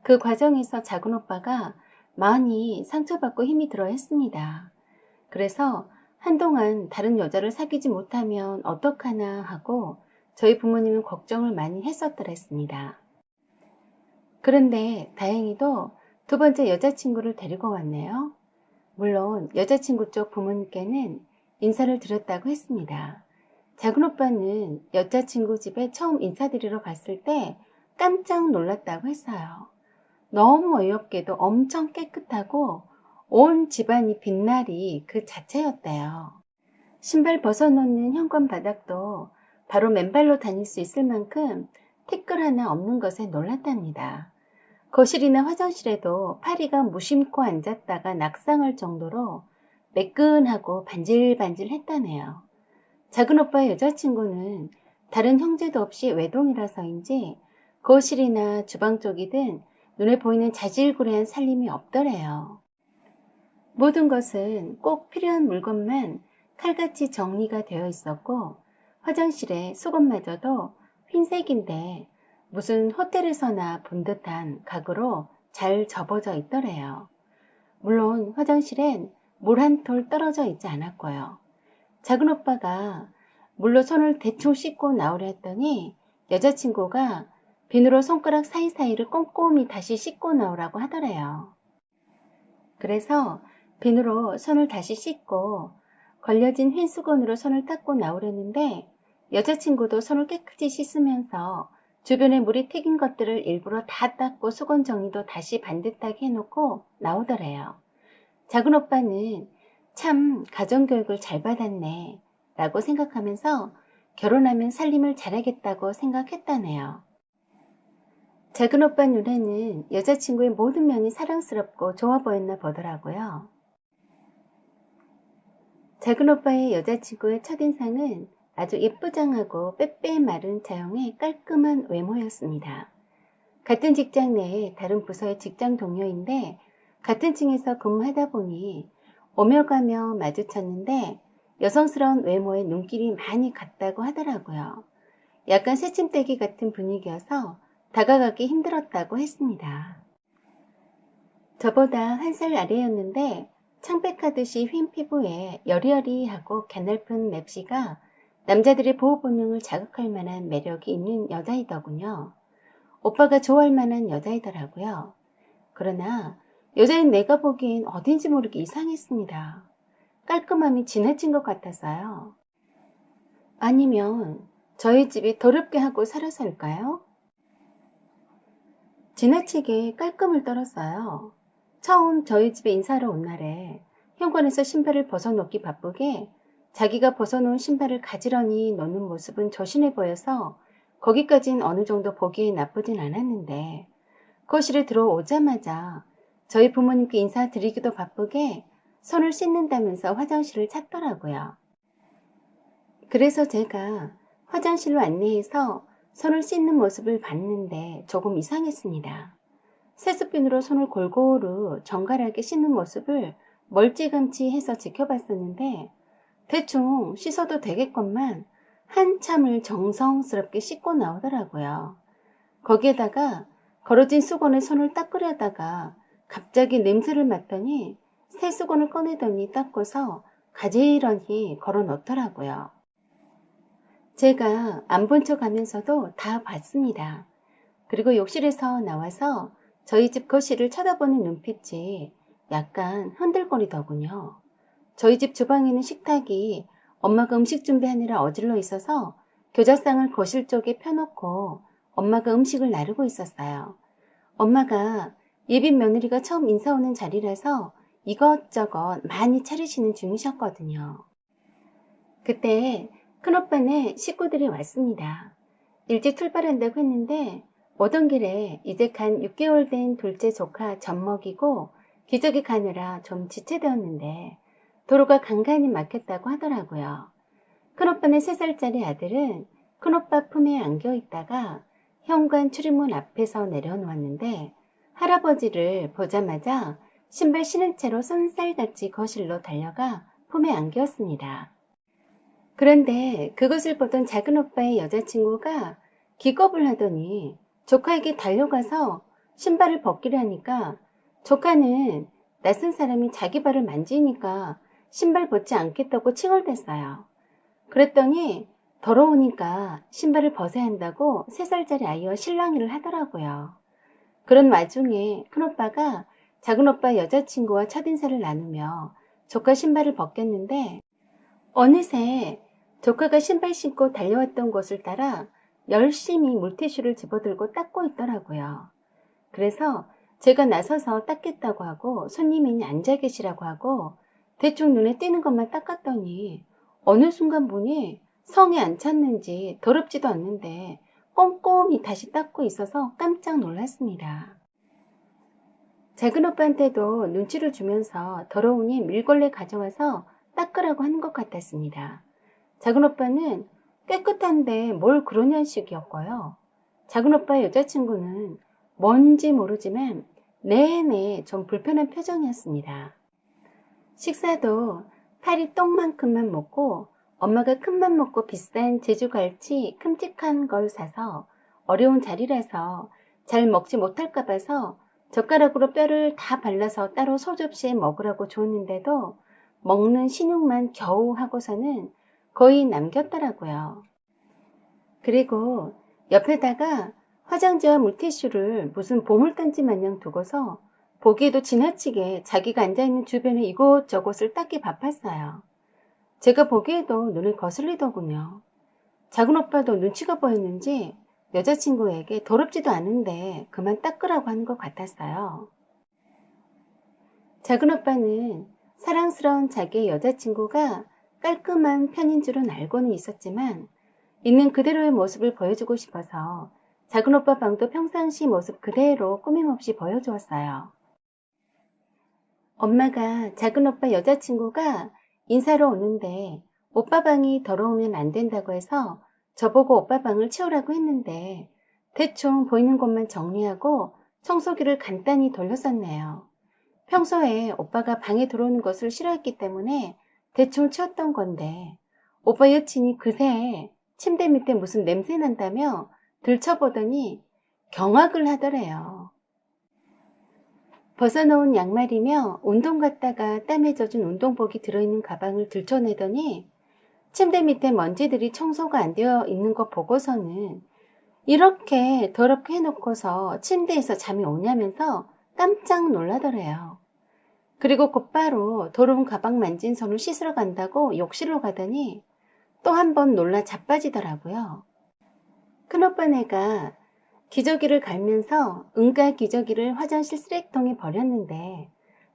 그 과정에서 작은 오빠가 많이 상처받고 힘이 들어 했습니다. 그래서 한동안 다른 여자를 사귀지 못하면 어떡하나 하고 저희 부모님은 걱정을 많이 했었더랬습니다. 그런데 다행히도 두 번째 여자친구를 데리고 왔네요. 물론 여자친구 쪽 부모님께는 인사를 드렸다고 했습니다. 작은 오빠는 여자친구 집에 처음 인사드리러 갔을 때 깜짝 놀랐다고 했어요. 너무 어이없게도 엄청 깨끗하고 온 집안이 빛날이 그 자체였대요. 신발 벗어놓는 현관 바닥도 바로 맨발로 다닐 수 있을 만큼 티끌 하나 없는 것에 놀랐답니다. 거실이나 화장실에도 파리가 무심코 앉았다가 낙상할 정도로 매끈하고 반질반질 했다네요. 작은 오빠의 여자친구는 다른 형제도 없이 외동이라서인지 거실이나 주방 쪽이든 눈에 보이는 자질구레한 살림이 없더래요. 모든 것은 꼭 필요한 물건만 칼같이 정리가 되어 있었고 화장실에 수건마저도 흰색인데 무슨 호텔에서나 본 듯한 각으로 잘 접어져 있더래요. 물론 화장실엔 물 한 톨 떨어져 있지 않았고요. 작은 오빠가 물로 손을 대충 씻고 나오려 했더니 여자친구가 비누로 손가락 사이사이를 꼼꼼히 다시 씻고 나오라고 하더래요. 그래서 비누로 손을 다시 씻고 걸려진 흰 수건으로 손을 닦고 나오려는데 여자친구도 손을 깨끗이 씻으면서 주변에 물이 튀긴 것들을 일부러 다 닦고 수건 정리도 다시 반듯하게 해놓고 나오더래요. 작은 오빠는 참 가정교육을 잘 받았네 라고 생각하면서 결혼하면 살림을 잘하겠다고 생각했다네요. 작은 오빠 눈에는 여자친구의 모든 면이 사랑스럽고 좋아 보였나 보더라고요. 작은 오빠의 여자친구의 첫인상은 아주 예쁘장하고 빼빼 마른 체형의 깔끔한 외모였습니다. 같은 직장 내에 다른 부서의 직장 동료인데 같은 층에서 근무하다 보니 오며 가며 마주쳤는데 여성스러운 외모에 눈길이 많이 갔다고 하더라고요. 약간 새침대기 같은 분위기여서 다가가기 힘들었다고 했습니다. 저보다 한 살 아래였는데 창백하듯이 휜 피부에 여리여리하고 가늘픈 맵시가 남자들의 보호 본능을 자극할 만한 매력이 있는 여자이더군요. 오빠가 좋아할 만한 여자이더라고요. 그러나 여자인 내가 보기엔 어딘지 모르게 이상했습니다. 깔끔함이 지나친 것 같았어요. 아니면 저희 집이 더럽게 하고 살아서일까요? 지나치게 깔끔을 떨었어요. 처음 저희 집에 인사하러 온 날에 현관에서 신발을 벗어놓기 바쁘게 자기가 벗어놓은 신발을 가지런히 놓는 모습은 조신해 보여서 거기까진 어느 정도 보기에 나쁘진 않았는데 거실에 들어오자마자 저희 부모님께 인사드리기도 바쁘게 손을 씻는다면서 화장실을 찾더라고요. 그래서 제가 화장실로 안내해서 손을 씻는 모습을 봤는데 조금 이상했습니다. 세수핀으로 손을 골고루 정갈하게 씻는 모습을 멀찌감치 해서 지켜봤었는데 대충 씻어도 되겠건만 한참을 정성스럽게 씻고 나오더라고요. 거기에다가 걸어진 수건에 손을 닦으려다가 갑자기 냄새를 맡더니 새 수건을 꺼내더니 닦고서 가지런히 걸어 놓더라고요. 제가 안 본 척 하면서도 다 봤습니다. 그리고 욕실에서 나와서 저희 집 거실을 쳐다보는 눈빛이 약간 흔들거리더군요. 저희 집 주방에는 식탁이 엄마가 음식 준비하느라 어질러 있어서 교자상을 거실 쪽에 펴놓고 엄마가 음식을 나르고 있었어요. 엄마가 예빈 며느리가 처음 인사 오는 자리라서 이것저것 많이 차리시는 중이셨거든요. 그때 큰오빠네 식구들이 왔습니다. 일찍 출발한다고 했는데 오던 길에 이제 간 6개월 된 둘째 조카 젖 먹이고 기저귀 가느라 좀 지체되었는데 도로가 간간히 막혔다고 하더라고요. 큰오빠네 3살짜리 아들은 큰오빠 품에 안겨 있다가 현관 출입문 앞에서 내려놓았는데 할아버지를 보자마자 신발 신은 채로 쏜살같이 거실로 달려가 품에 안겼습니다. 그런데 그것을 보던 작은 오빠의 여자친구가 기겁을 하더니 조카에게 달려가서 신발을 벗기려 하니까 조카는 낯선 사람이 자기 발을 만지니까 신발 벗지 않겠다고 칭얼댔어요. 그랬더니 더러우니까 신발을 벗어야 한다고 3살짜리 아이와 실랑이를 하더라고요. 그런 와중에 큰오빠가 작은오빠 여자친구와 첫인사를 나누며 조카 신발을 벗겼는데 어느새 조카가 신발 신고 달려왔던 곳을 따라 열심히 물티슈를 집어들고 닦고 있더라고요. 그래서 제가 나서서 닦겠다고 하고 손님이 앉아 계시라고 하고 대충 눈에 띄는 것만 닦았더니 어느 순간 보니 성에 안 찼는지 더럽지도 않는데 꼼꼼히 다시 닦고 있어서 깜짝 놀랐습니다. 작은 오빠한테도 눈치를 주면서 더러우니 밀걸레 가져와서 닦으라고 하는 것 같았습니다. 작은 오빠는 깨끗한데 뭘 그러냐는 식이었고요. 작은 오빠의 여자친구는 뭔지 모르지만 내내 좀 불편한 표정이었습니다. 식사도 파리 똥만큼만 먹고 엄마가 큰맘 먹고 비싼 제주갈치 큼직한 걸 사서 어려운 자리라서 잘 먹지 못할까 봐서 젓가락으로 뼈를 다 발라서 따로 소접시에 먹으라고 줬는데도 먹는 신용만 겨우 하고서는 거의 남겼더라고요. 그리고 옆에다가 화장지와 물티슈를 무슨 보물단지 마냥 두고서 보기에도 지나치게 자기가 앉아있는 주변에 이곳저곳을 닦기 바빴어요. 제가 보기에도 눈을 거슬리더군요. 작은 오빠도 눈치가 보였는지 여자친구에게 더럽지도 않은데 그만 닦으라고 하는 것 같았어요. 작은 오빠는 사랑스러운 자기의 여자친구가 깔끔한 편인 줄은 알고는 있었지만 있는 그대로의 모습을 보여주고 싶어서 작은 오빠 방도 평상시 모습 그대로 꾸밈없이 보여주었어요. 엄마가 작은 오빠 여자친구가 인사로 오는데 오빠 방이 더러우면 안 된다고 해서 저보고 오빠 방을 치우라고 했는데 대충 보이는 곳만 정리하고 청소기를 간단히 돌렸었네요. 평소에 오빠가 방에 들어오는 것을 싫어했기 때문에 대충 치웠던 건데 오빠 여친이 그새 침대 밑에 무슨 냄새 난다며 들춰보더니 경악을 하더래요. 벗어놓은 양말이며 운동 갔다가 땀에 젖은 운동복이 들어있는 가방을 들춰내더니 침대 밑에 먼지들이 청소가 안 되어 있는 거 보고서는 이렇게 더럽게 해놓고서 침대에서 잠이 오냐면서 깜짝 놀라더래요. 그리고 곧바로 더러운 가방 만진 손을 씻으러 간다고 욕실로 가더니 또 한 번 놀라 자빠지더라고요. 큰오빠네가 기저귀를 갈면서 응가 기저귀를 화장실 쓰레기통에 버렸는데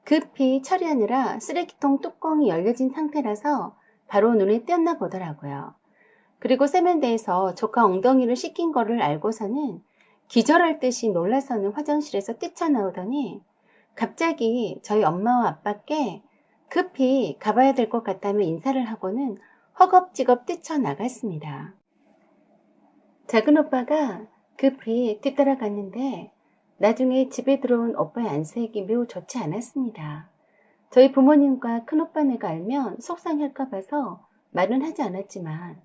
급히 처리하느라 쓰레기통 뚜껑이 열려진 상태라서 바로 눈에 띄었나 보더라고요. 그리고 세면대에서 조카 엉덩이를 씻긴 거를 알고서는 기절할 듯이 놀라서는 화장실에서 뛰쳐나오더니 갑자기 저희 엄마와 아빠께 급히 가봐야 될 것 같다며 인사를 하고는 허겁지겁 뛰쳐나갔습니다. 작은 오빠가 급히 뒤따라갔는데 나중에 집에 들어온 오빠의 안색이 매우 좋지 않았습니다. 저희 부모님과 큰오빠네가 알면 속상할까 봐서 말은 하지 않았지만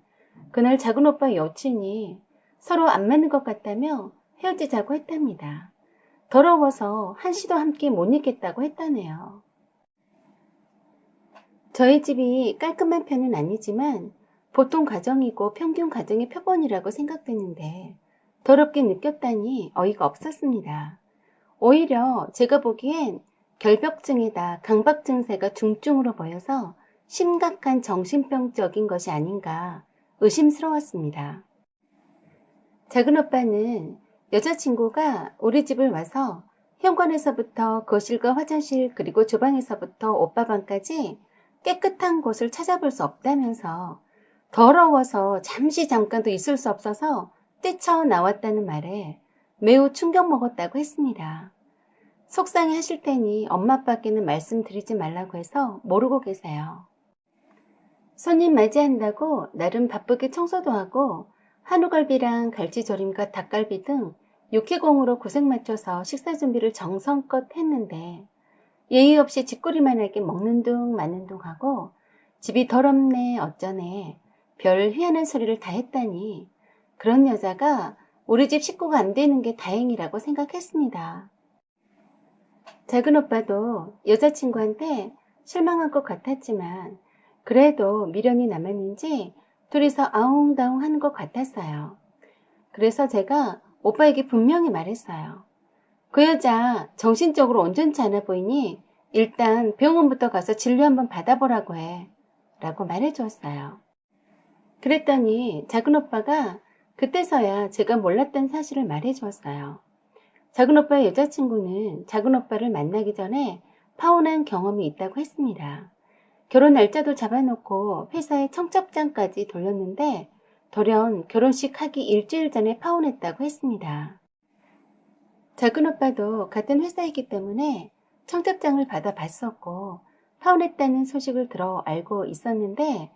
그날 작은 오빠의 여친이 서로 안 맞는 것 같다며 헤어지자고 했답니다. 더러워서 한시도 함께 못 있겠다고 했다네요. 저희 집이 깔끔한 편은 아니지만 보통 가정이고 평균 가정의 표본이라고 생각되는데 더럽게 느꼈다니 어이가 없었습니다. 오히려 제가 보기엔 결벽증에다 강박 증세가 중증으로 보여서 심각한 정신병적인 것이 아닌가 의심스러웠습니다. 작은 오빠는 여자친구가 우리 집을 와서 현관에서부터 거실과 화장실 그리고 주방에서부터 오빠 방까지 깨끗한 곳을 찾아볼 수 없다면서 더러워서 잠깐도 있을 수 없어서 뛰쳐나왔다는 말에 매우 충격 먹었다고 했습니다. 속상해 하실 테니 엄마 아빠께는 말씀드리지 말라고 해서 모르고 계세요. 손님 맞이한다고 나름 바쁘게 청소도 하고 한우갈비랑 갈치조림과 닭갈비 등 육회공으로 고생 맞춰서 식사 준비를 정성껏 했는데 예의 없이 짓거리만하게 먹는 둥 마는 둥 하고 집이 더럽네 어쩌네 별 희한한 소리를 다 했다니 그런 여자가 우리 집 식구가 안 되는 게 다행이라고 생각했습니다. 작은 오빠도 여자친구한테 실망한 것 같았지만 그래도 미련이 남았는지 둘이서 아웅다웅 하는 것 같았어요. 그래서 제가 오빠에게 분명히 말했어요. 그 여자 정신적으로 온전치 않아 보이니 일단 병원부터 가서 진료 한번 받아보라고 해 라고 말해주었어요. 그랬더니 작은 오빠가 그때서야 제가 몰랐던 사실을 말해주었어요. 작은 오빠의 여자친구는 작은 오빠를 만나기 전에 파혼한 경험이 있다고 했습니다. 결혼 날짜도 잡아놓고 회사에 청첩장까지 돌렸는데 돌연 결혼식 하기 일주일 전에 파혼했다고 했습니다. 작은 오빠도 같은 회사이기 때문에 청첩장을 받아봤었고 파혼했다는 소식을 들어 알고 있었는데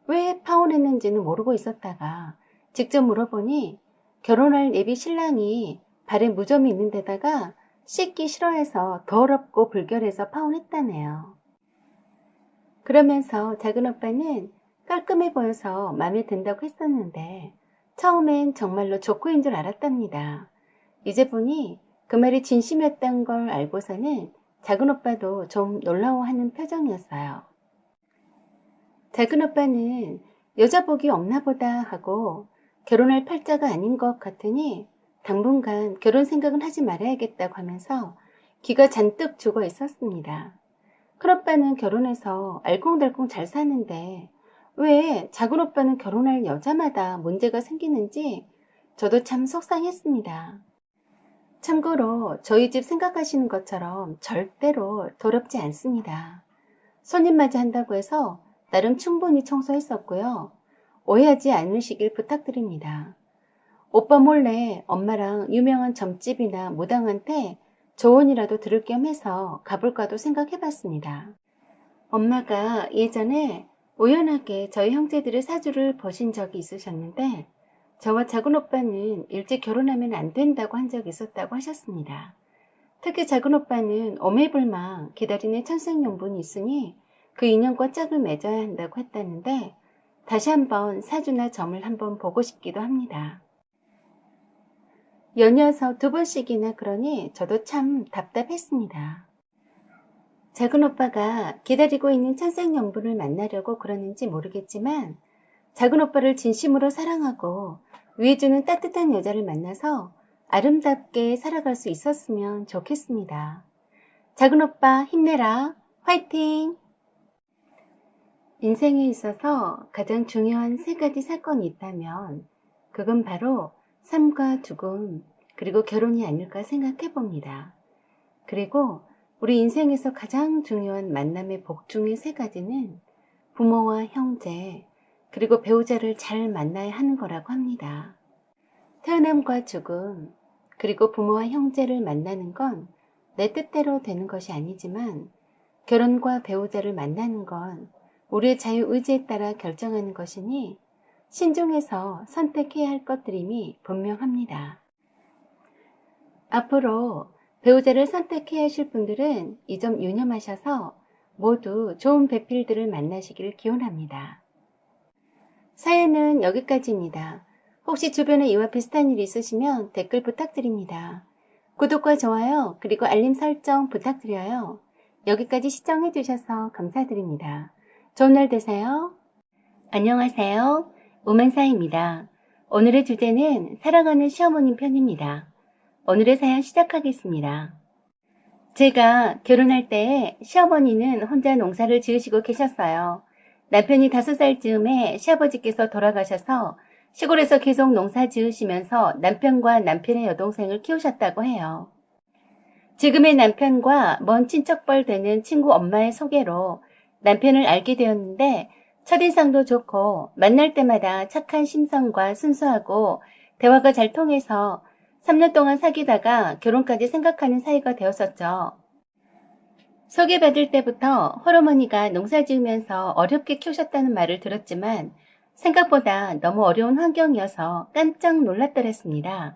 왜 파혼했는지는 모르고 있었다가 직접 물어보니 결혼할 예비 신랑이 발에 무좀이 있는 데다가 씻기 싫어해서 더럽고 불결해서 파혼했다네요. 그러면서 작은 오빠는 깔끔해 보여서 마음에 든다고 했었는데 처음엔 정말로 조커인 줄 알았답니다. 이제 보니 그 말이 진심이었던 걸 알고서는 작은 오빠도 좀 놀라워하는 표정이었어요. 작은 오빠는 여자 복이 없나 보다 하고 결혼할 팔자가 아닌 것 같으니 당분간 결혼 생각은 하지 말아야겠다고 하면서 기가 잔뜩 죽어 있었습니다. 큰오빠는 결혼해서 알콩달콩 잘 사는데 왜 작은 오빠는 결혼할 여자마다 문제가 생기는지 저도 참 속상했습니다. 참고로 저희 집 생각하시는 것처럼 절대로 더럽지 않습니다. 손님 맞이한다고 해서 나름 충분히 청소했었고요. 오해하지 않으시길 부탁드립니다. 오빠 몰래 엄마랑 유명한 점집이나 무당한테 조언이라도 들을 겸 해서 가볼까도 생각해봤습니다. 엄마가 예전에 우연하게 저희 형제들의 사주를 보신 적이 있으셨는데 저와 작은 오빠는 일찍 결혼하면 안 된다고 한 적이 있었다고 하셨습니다. 특히 작은 오빠는 오매불망 기다리는 천생연분이 있으니 그 인연과 짝을 맺어야 한다고 했다는데 다시 한번 사주나 점을 한번 보고 싶기도 합니다. 연이어서 2번씩이나 그러니 저도 참 답답했습니다. 작은 오빠가 기다리고 있는 천생연분을 만나려고 그러는지 모르겠지만 작은 오빠를 진심으로 사랑하고 위해주는 따뜻한 여자를 만나서 아름답게 살아갈 수 있었으면 좋겠습니다. 작은 오빠 힘내라. 화이팅! 인생에 있어서 가장 중요한 3가지 사건이 있다면 그건 바로 삶과 죽음 그리고 결혼이 아닐까 생각해 봅니다. 그리고 우리 인생에서 가장 중요한 만남의 복 중의 3가지는 부모와 형제 그리고 배우자를 잘 만나야 하는 거라고 합니다. 태어남과 죽음 그리고 부모와 형제를 만나는 건 내 뜻대로 되는 것이 아니지만 결혼과 배우자를 만나는 건 우리의 자유의지에 따라 결정하는 것이니 신중해서 선택해야 할 것들임이 분명합니다. 앞으로 배우자를 선택해야 하실 분들은 이 점 유념하셔서 모두 좋은 배필들을 만나시길 기원합니다. 사연은 여기까지입니다. 혹시 주변에 이와 비슷한 일이 있으시면 댓글 부탁드립니다. 구독과 좋아요 그리고 알림 설정 부탁드려요. 여기까지 시청해 주셔서 감사드립니다. 좋은 날 되세요. 안녕하세요. 오만사입니다. 오늘의 주제는 사랑하는 시어머님 편입니다. 오늘의 사연 시작하겠습니다. 제가 결혼할 때 시어머니는 혼자 농사를 지으시고 계셨어요. 남편이 5살 즈음에 시아버지께서 돌아가셔서 시골에서 계속 농사 지으시면서 남편과 남편의 여동생을 키우셨다고 해요. 지금의 남편과 먼 친척뻘 되는 친구 엄마의 소개로 남편을 알게 되었는데 첫인상도 좋고 만날 때마다 착한 심성과 순수하고 대화가 잘 통해서 3년 동안 사귀다가 결혼까지 생각하는 사이가 되었었죠. 소개받을 때부터 홀어머니가 농사 지으면서 어렵게 키우셨다는 말을 들었지만 생각보다 너무 어려운 환경이어서 깜짝 놀랐더랬습니다.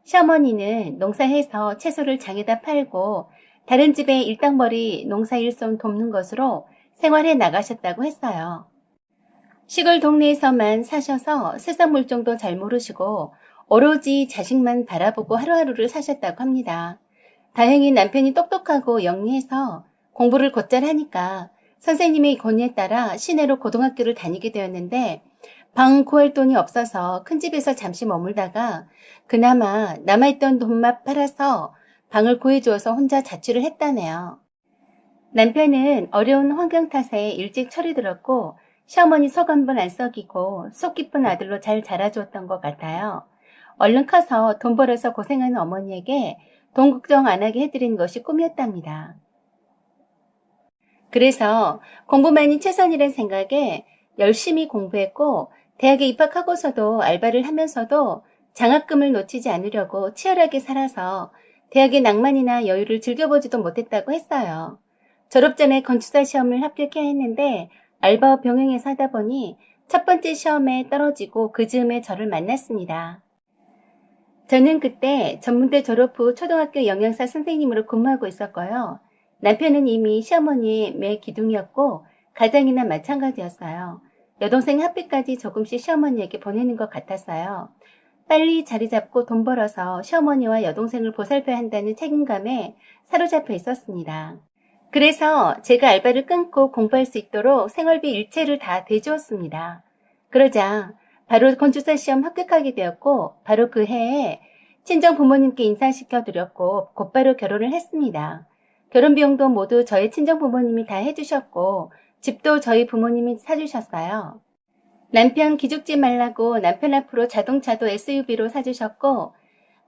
시어머니는 농사해서 채소를 장에다 팔고 다른 집에 일당벌이 농사일손 돕는 것으로 생활해 나가셨다고 했어요. 시골 동네에서만 사셔서 세상 물정도 잘 모르시고 오로지 자식만 바라보고 하루하루를 사셨다고 합니다. 다행히 남편이 똑똑하고 영리해서 공부를 곧잘 하니까 선생님의 권유에 따라 시내로 고등학교를 다니게 되었는데 방 구할 돈이 없어서 큰 집에서 잠시 머물다가 그나마 남아있던 돈만 팔아서 방을 구해주어서 혼자 자취를 했다네요. 남편은 어려운 환경 탓에 일찍 철이 들었고 시어머니 속 한 번 안 썩이고 속 깊은 아들로 잘 자라주었던 것 같아요. 얼른 커서 돈 벌어서 고생하는 어머니에게 돈 걱정 안 하게 해드리는 것이 꿈이었답니다. 그래서 공부만이 최선이란 생각에 열심히 공부했고 대학에 입학하고서도 알바를 하면서도 장학금을 놓치지 않으려고 치열하게 살아서 대학의 낭만이나 여유를 즐겨보지도 못했다고 했어요. 졸업 전에 건축사 시험을 합격해야 했는데 알바와 병행해서 하다 보니 첫 번째 시험에 떨어지고 그 즈음에 저를 만났습니다. 저는 그때 전문대 졸업 후 초등학교 영양사 선생님으로 근무하고 있었고요. 남편은 이미 시어머니의 매 기둥이었고 가장이나 마찬가지였어요. 여동생 학비까지 조금씩 시어머니에게 보내는 것 같았어요. 빨리 자리 잡고 돈 벌어서 시어머니와 여동생을 보살펴야 한다는 책임감에 사로잡혀 있었습니다. 그래서 제가 알바를 끊고 공부할 수 있도록 생활비 일체를 다 대주었습니다. 그러자 바로 건축사 시험 합격하게 되었고 바로 그 해에 친정 부모님께 인사시켜드렸고 곧바로 결혼을 했습니다. 결혼 비용도 모두 저희 친정 부모님이 다 해주셨고 집도 저희 부모님이 사주셨어요. 남편 기죽지 말라고 남편 앞으로 자동차도 SUV로 사주셨고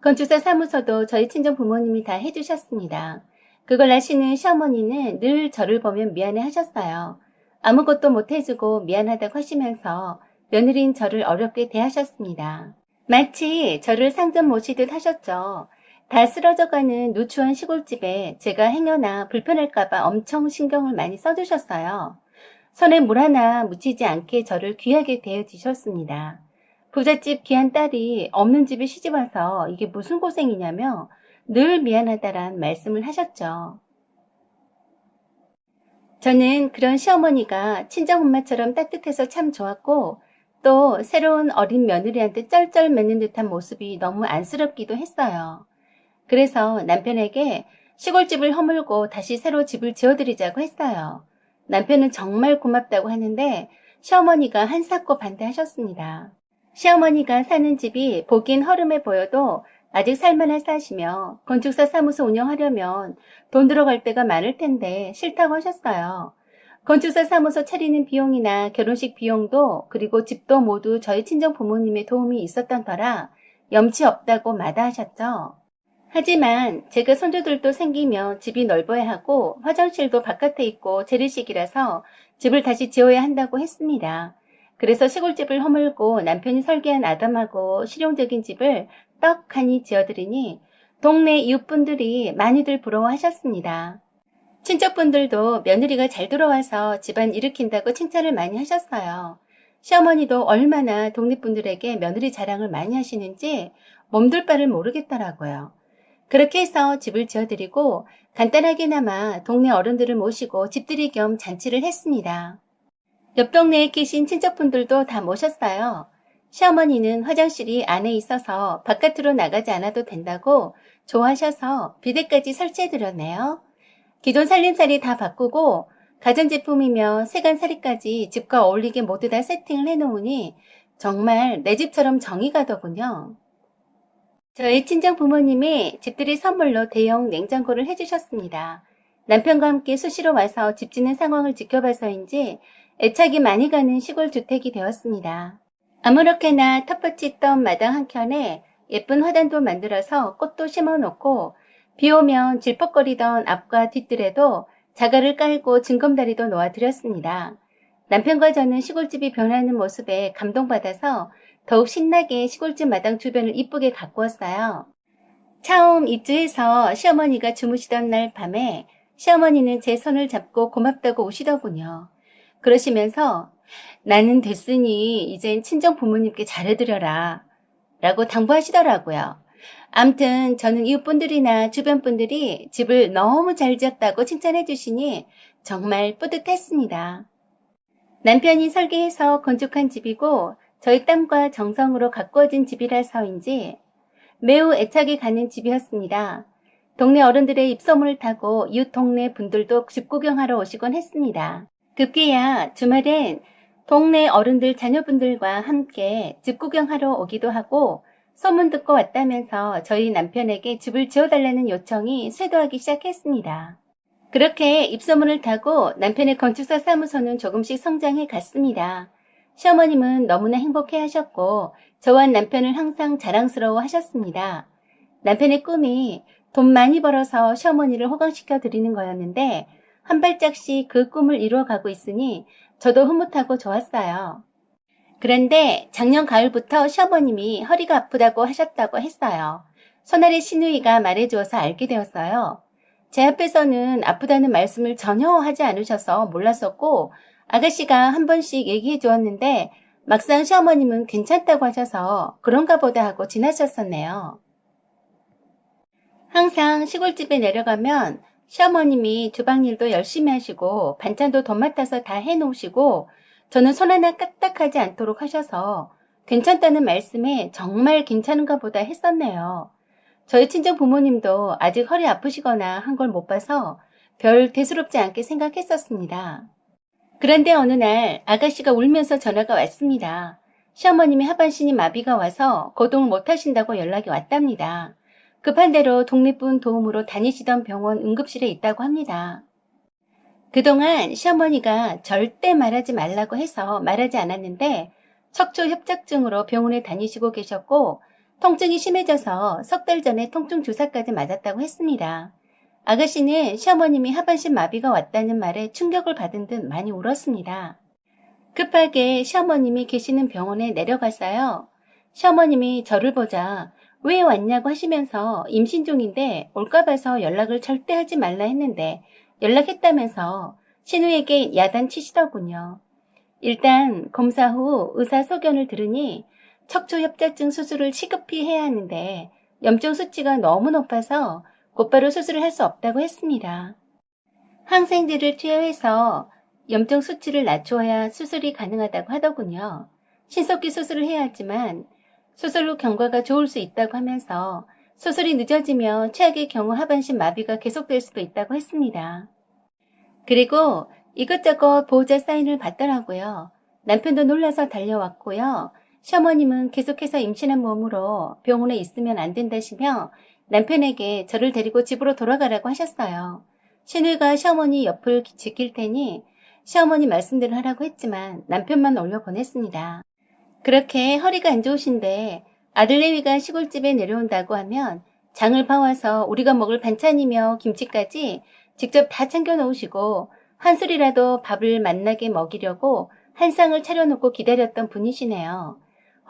건축사 사무소도 저희 친정 부모님이 다 해주셨습니다. 그걸 아시는 시어머니는 늘 저를 보면 미안해 하셨어요. 아무것도 못 해주고 미안하다고 하시면서 며느리인 저를 어렵게 대하셨습니다. 마치 저를 상점 모시듯 하셨죠. 다 쓰러져가는 누추한 시골집에 제가 행여나 불편할까봐 엄청 신경을 많이 써주셨어요. 손에 물 하나 묻히지 않게 저를 귀하게 대해주셨습니다. 부잣집 귀한 딸이 없는 집에 시집와서 이게 무슨 고생이냐며 늘 미안하다란 말씀을 하셨죠. 저는 그런 시어머니가 친정엄마처럼 따뜻해서 참 좋았고 또 새로운 어린 며느리한테 쩔쩔 맺는 듯한 모습이 너무 안쓰럽기도 했어요. 그래서 남편에게 시골집을 허물고 다시 새로 집을 지어드리자고 했어요. 남편은 정말 고맙다고 하는데 시어머니가 한사코 반대하셨습니다. 시어머니가 사는 집이 보긴 허름해 보여도 아직 살만한 쌀이며 건축사 사무소 운영하려면 돈 들어갈 때가 많을 텐데 싫다고 하셨어요. 건축사 사무소 차리는 비용이나 결혼식 비용도 그리고 집도 모두 저희 친정 부모님의 도움이 있었던 터라 염치 없다고 마다하셨죠. 하지만 제가 손주들도 생기면 집이 넓어야 하고 화장실도 바깥에 있고 재래식이라서 집을 다시 지어야 한다고 했습니다. 그래서 시골집을 허물고 남편이 설계한 아담하고 실용적인 집을 떡하니 지어드리니 동네 이웃분들이 많이들 부러워하셨습니다. 친척분들도 며느리가 잘 돌아와서 집안 일으킨다고 칭찬을 많이 하셨어요. 시어머니도 얼마나 독립분들에게 며느리 자랑을 많이 하시는지 몸둘 바를 모르겠더라고요. 그렇게 해서 집을 지어드리고 간단하게나마 동네 어른들을 모시고 집들이 겸 잔치를 했습니다. 옆 동네에 계신 친척분들도 다 모셨어요. 시어머니는 화장실이 안에 있어서 바깥으로 나가지 않아도 된다고 좋아하셔서 비데까지 설치해드렸네요. 기존 살림살이 다 바꾸고 가전제품이며 세간살이까지 집과 어울리게 모두 다 세팅을 해놓으니 정말 내 집처럼 정이 가더군요. 저희 친정 부모님이 집들이 선물로 대형 냉장고를 해주셨습니다. 남편과 함께 수시로 와서 집 짓는 상황을 지켜봐서인지 애착이 많이 가는 시골 주택이 되었습니다. 아무렇게나 텃밭이 있던 마당 한켠에 예쁜 화단도 만들어서 꽃도 심어놓고 비 오면 질퍽거리던 앞과 뒷뜰에도 자갈을 깔고 징검다리도 놓아드렸습니다. 남편과 저는 시골집이 변하는 모습에 감동받아서 더욱 신나게 시골집 마당 주변을 이쁘게 가꾸었어요. 처음 입주해서 시어머니가 주무시던 날 밤에 시어머니는 제 손을 잡고 고맙다고 우시더군요. 그러시면서 나는 됐으니 이젠 친정 부모님께 잘해드려라 라고 당부하시더라고요. 암튼 저는 이웃분들이나 주변 분들이 집을 너무 잘 지었다고 칭찬해 주시니 정말 뿌듯했습니다. 남편이 설계해서 건축한 집이고 저희 땀과 정성으로 가꾸어진 집이라서인지 매우 애착이 가는 집이었습니다. 동네 어른들의 입소문을 타고 이웃 동네 분들도 집 구경하러 오시곤 했습니다. 급기야 주말엔 동네 어른들 자녀분들과 함께 집 구경하러 오기도 하고 소문 듣고 왔다면서 저희 남편에게 집을 지어달라는 요청이 쇄도하기 시작했습니다. 그렇게 입소문을 타고 남편의 건축사 사무소는 조금씩 성장해 갔습니다. 시어머님은 너무나 행복해 하셨고 저와 남편을 항상 자랑스러워 하셨습니다. 남편의 꿈이 돈 많이 벌어서 시어머니를 호강시켜 드리는 거였는데 한 발짝씩 그 꿈을 이루어가고 있으니 저도 흐뭇하고 좋았어요. 그런데 작년 가을부터 시어머님이 허리가 아프다고 하셨다고 했어요. 손아래 시누이가 말해주어서 알게 되었어요. 제 앞에서는 아프다는 말씀을 전혀 하지 않으셔서 몰랐었고 아가씨가 한 번씩 얘기해 주었는데 막상 시어머님은 괜찮다고 하셔서 그런가 보다 하고 지나셨었네요. 항상 시골집에 내려가면 시어머님이 주방일도 열심히 하시고 반찬도 돈 맡아서 다 해놓으시고 저는 손 하나 까딱하지 않도록 하셔서 괜찮다는 말씀에 정말 괜찮은가 보다 했었네요. 저희 친정 부모님도 아직 허리 아프시거나 한 걸 못 봐서 별 대수롭지 않게 생각했었습니다. 그런데 어느 날 아가씨가 울면서 전화가 왔습니다. 시어머님이 하반신이 마비가 와서 거동을 못 하신다고 연락이 왔답니다. 급한 대로 독립분 도움으로 다니시던 병원 응급실에 있다고 합니다. 그동안 시어머니가 절대 말하지 말라고 해서 말하지 않았는데 척추협착증으로 병원에 다니시고 계셨고 통증이 심해져서 석 달 전에 통증 주사까지 맞았다고 했습니다. 아가씨는 시어머님이 하반신 마비가 왔다는 말에 충격을 받은 듯 많이 울었습니다. 급하게 시어머님이 계시는 병원에 내려갔어요. 시어머님이 저를 보자 왜 왔냐고 하시면서 임신 중인데 올까 봐서 연락을 절대 하지 말라 했는데 연락했다면서 신우에게 야단치시더군요. 일단 검사 후 의사 소견을 들으니 척추협착증 수술을 시급히 해야 하는데 염증 수치가 너무 높아서 곧바로 수술을 할 수 없다고 했습니다. 항생제를 투여해서 염증 수치를 낮춰야 수술이 가능하다고 하더군요. 신속히 수술을 해야 하지만 수술 후 경과가 좋을 수 있다고 하면서 수술이 늦어지면 최악의 경우 하반신 마비가 계속될 수도 있다고 했습니다. 그리고 이것저것 보호자 사인을 받더라고요. 남편도 놀라서 달려왔고요. 시어머님은 계속해서 임신한 몸으로 병원에 있으면 안 된다시며 남편에게 저를 데리고 집으로 돌아가라고 하셨어요. 시누이가 시어머니 옆을 지킬 테니 시어머니 말씀대로 하라고 했지만 남편만 올려보냈습니다. 그렇게 허리가 안 좋으신데 아들내미가 시골집에 내려온다고 하면 장을 봐와서 우리가 먹을 반찬이며 김치까지 직접 다 챙겨 놓으시고 한 술이라도 밥을 맛나게 먹이려고 한 쌍을 차려놓고 기다렸던 분이시네요.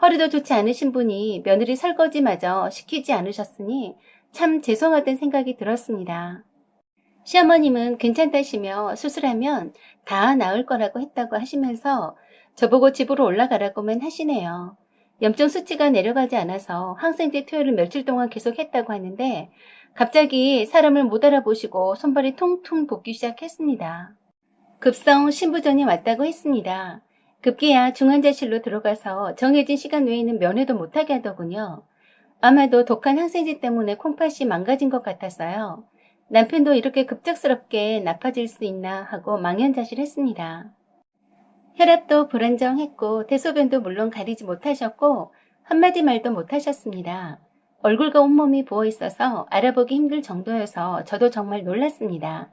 허리도 좋지 않으신 분이 며느리 설거지마저 시키지 않으셨으니 참 죄송하다는 생각이 들었습니다. 시어머님은 괜찮다시며 수술하면 다 나을 거라고 했다고 하시면서 저보고 집으로 올라가라고만 하시네요. 염증 수치가 내려가지 않아서 항생제 투여를 며칠 동안 계속 했다고 하는데 갑자기 사람을 못 알아보시고 손발이 퉁퉁 붓기 시작했습니다. 급성 신부전이 왔다고 했습니다. 급기야 중환자실로 들어가서 정해진 시간 외에는 면회도 못하게 하더군요. 아마도 독한 항생제 때문에 콩팥이 망가진 것 같았어요. 남편도 이렇게 급작스럽게 나빠질 수 있나 하고 망연자실했습니다. 혈압도 불안정했고 대소변도 물론 가리지 못하셨고 한마디 말도 못하셨습니다. 얼굴과 온몸이 부어있어서 알아보기 힘들 정도여서 저도 정말 놀랐습니다.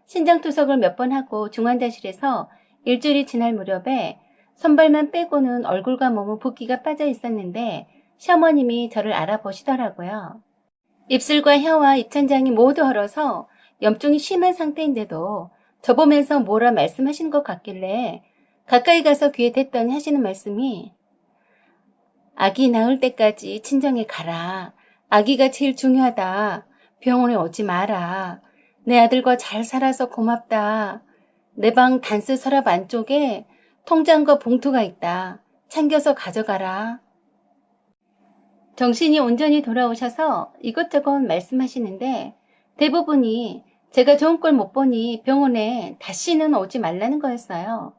신장투석을 몇 번 하고 중환자실에서 일주일이 지날 무렵에 손발만 빼고는 얼굴과 몸은 붓기가 빠져 있었는데 시어머님이 저를 알아보시더라고요. 입술과 혀와 입천장이 모두 얼어서 염증이 심한 상태인데도 저보면서 뭐라 말씀하시는 것 같길래 가까이 가서 귀에 댔더니 하시는 말씀이 아기 낳을 때까지 친정에 가라. 아기가 제일 중요하다. 병원에 오지 마라. 내 아들과 잘 살아서 고맙다. 내 방 단스 서랍 안쪽에 통장과 봉투가 있다. 챙겨서 가져가라. 정신이 온전히 돌아오셔서 이것저것 말씀하시는데 대부분이 제가 좋은 걸 못 보니 병원에 다시는 오지 말라는 거였어요.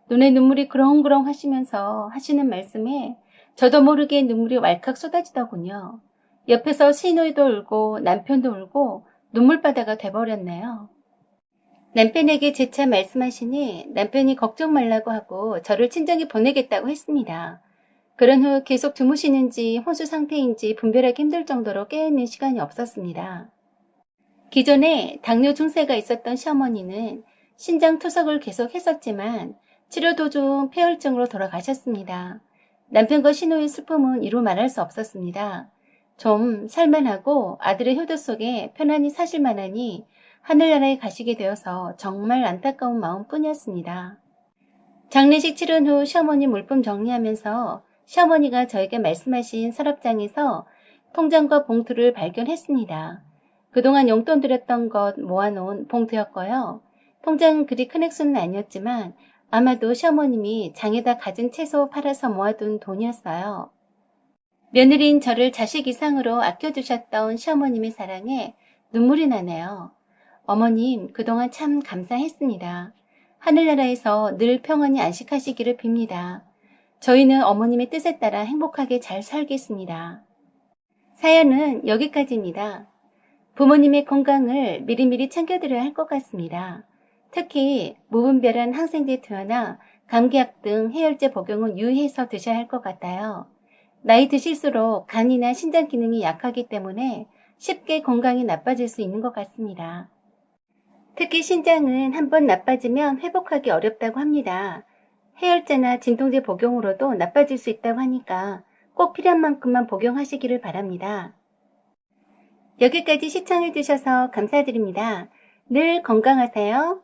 눈에 눈물이 그렁그렁 하시면서 하시는 말씀에 저도 모르게 눈물이 왈칵 쏟아지더군요. 옆에서 시누이도 울고 남편도 울고 눈물바다가 돼버렸네요. 남편에게 재차 말씀하시니 남편이 걱정 말라고 하고 저를 친정에 보내겠다고 했습니다. 그런 후 계속 주무시는지 혼수 상태인지 분별하기 힘들 정도로 깨어있는 시간이 없었습니다. 기존에 당뇨 증세가 있었던 시어머니는 신장 투석을 계속 했었지만 치료 도중 폐혈증으로 돌아가셨습니다. 남편과 시누이의 슬픔은 이루 말할 수 없었습니다. 좀 살만하고 아들의 효도 속에 편안히 사실 만하니 하늘나라에 가시게 되어서 정말 안타까운 마음뿐이었습니다. 장례식 치른 후 시어머니 물품 정리하면서 시어머니가 저에게 말씀하신 서랍장에서 통장과 봉투를 발견했습니다. 그동안 용돈 드렸던 것 모아놓은 봉투였고요. 통장은 그리 큰 액수는 아니었지만 아마도 시어머님이 장에다 갖은 채소 팔아서 모아둔 돈이었어요. 며느리인 저를 자식 이상으로 아껴주셨던 시어머님의 사랑에 눈물이 나네요. 어머님, 그동안 참 감사했습니다. 하늘나라에서 늘 평안히 안식하시기를 빕니다. 저희는 어머님의 뜻에 따라 행복하게 잘 살겠습니다. 사연은 여기까지입니다. 부모님의 건강을 미리미리 챙겨드려야 할 것 같습니다. 특히 무분별한 항생제 투여나 감기약 등 해열제 복용은 유의해서 드셔야 할 것 같아요. 나이 드실수록 간이나 신장 기능이 약하기 때문에 쉽게 건강이 나빠질 수 있는 것 같습니다. 특히 신장은 한번 나빠지면 회복하기 어렵다고 합니다. 해열제나 진통제 복용으로도 나빠질 수 있다고 하니까 꼭 필요한 만큼만 복용하시기를 바랍니다. 여기까지 시청해주셔서 감사드립니다. 늘 건강하세요.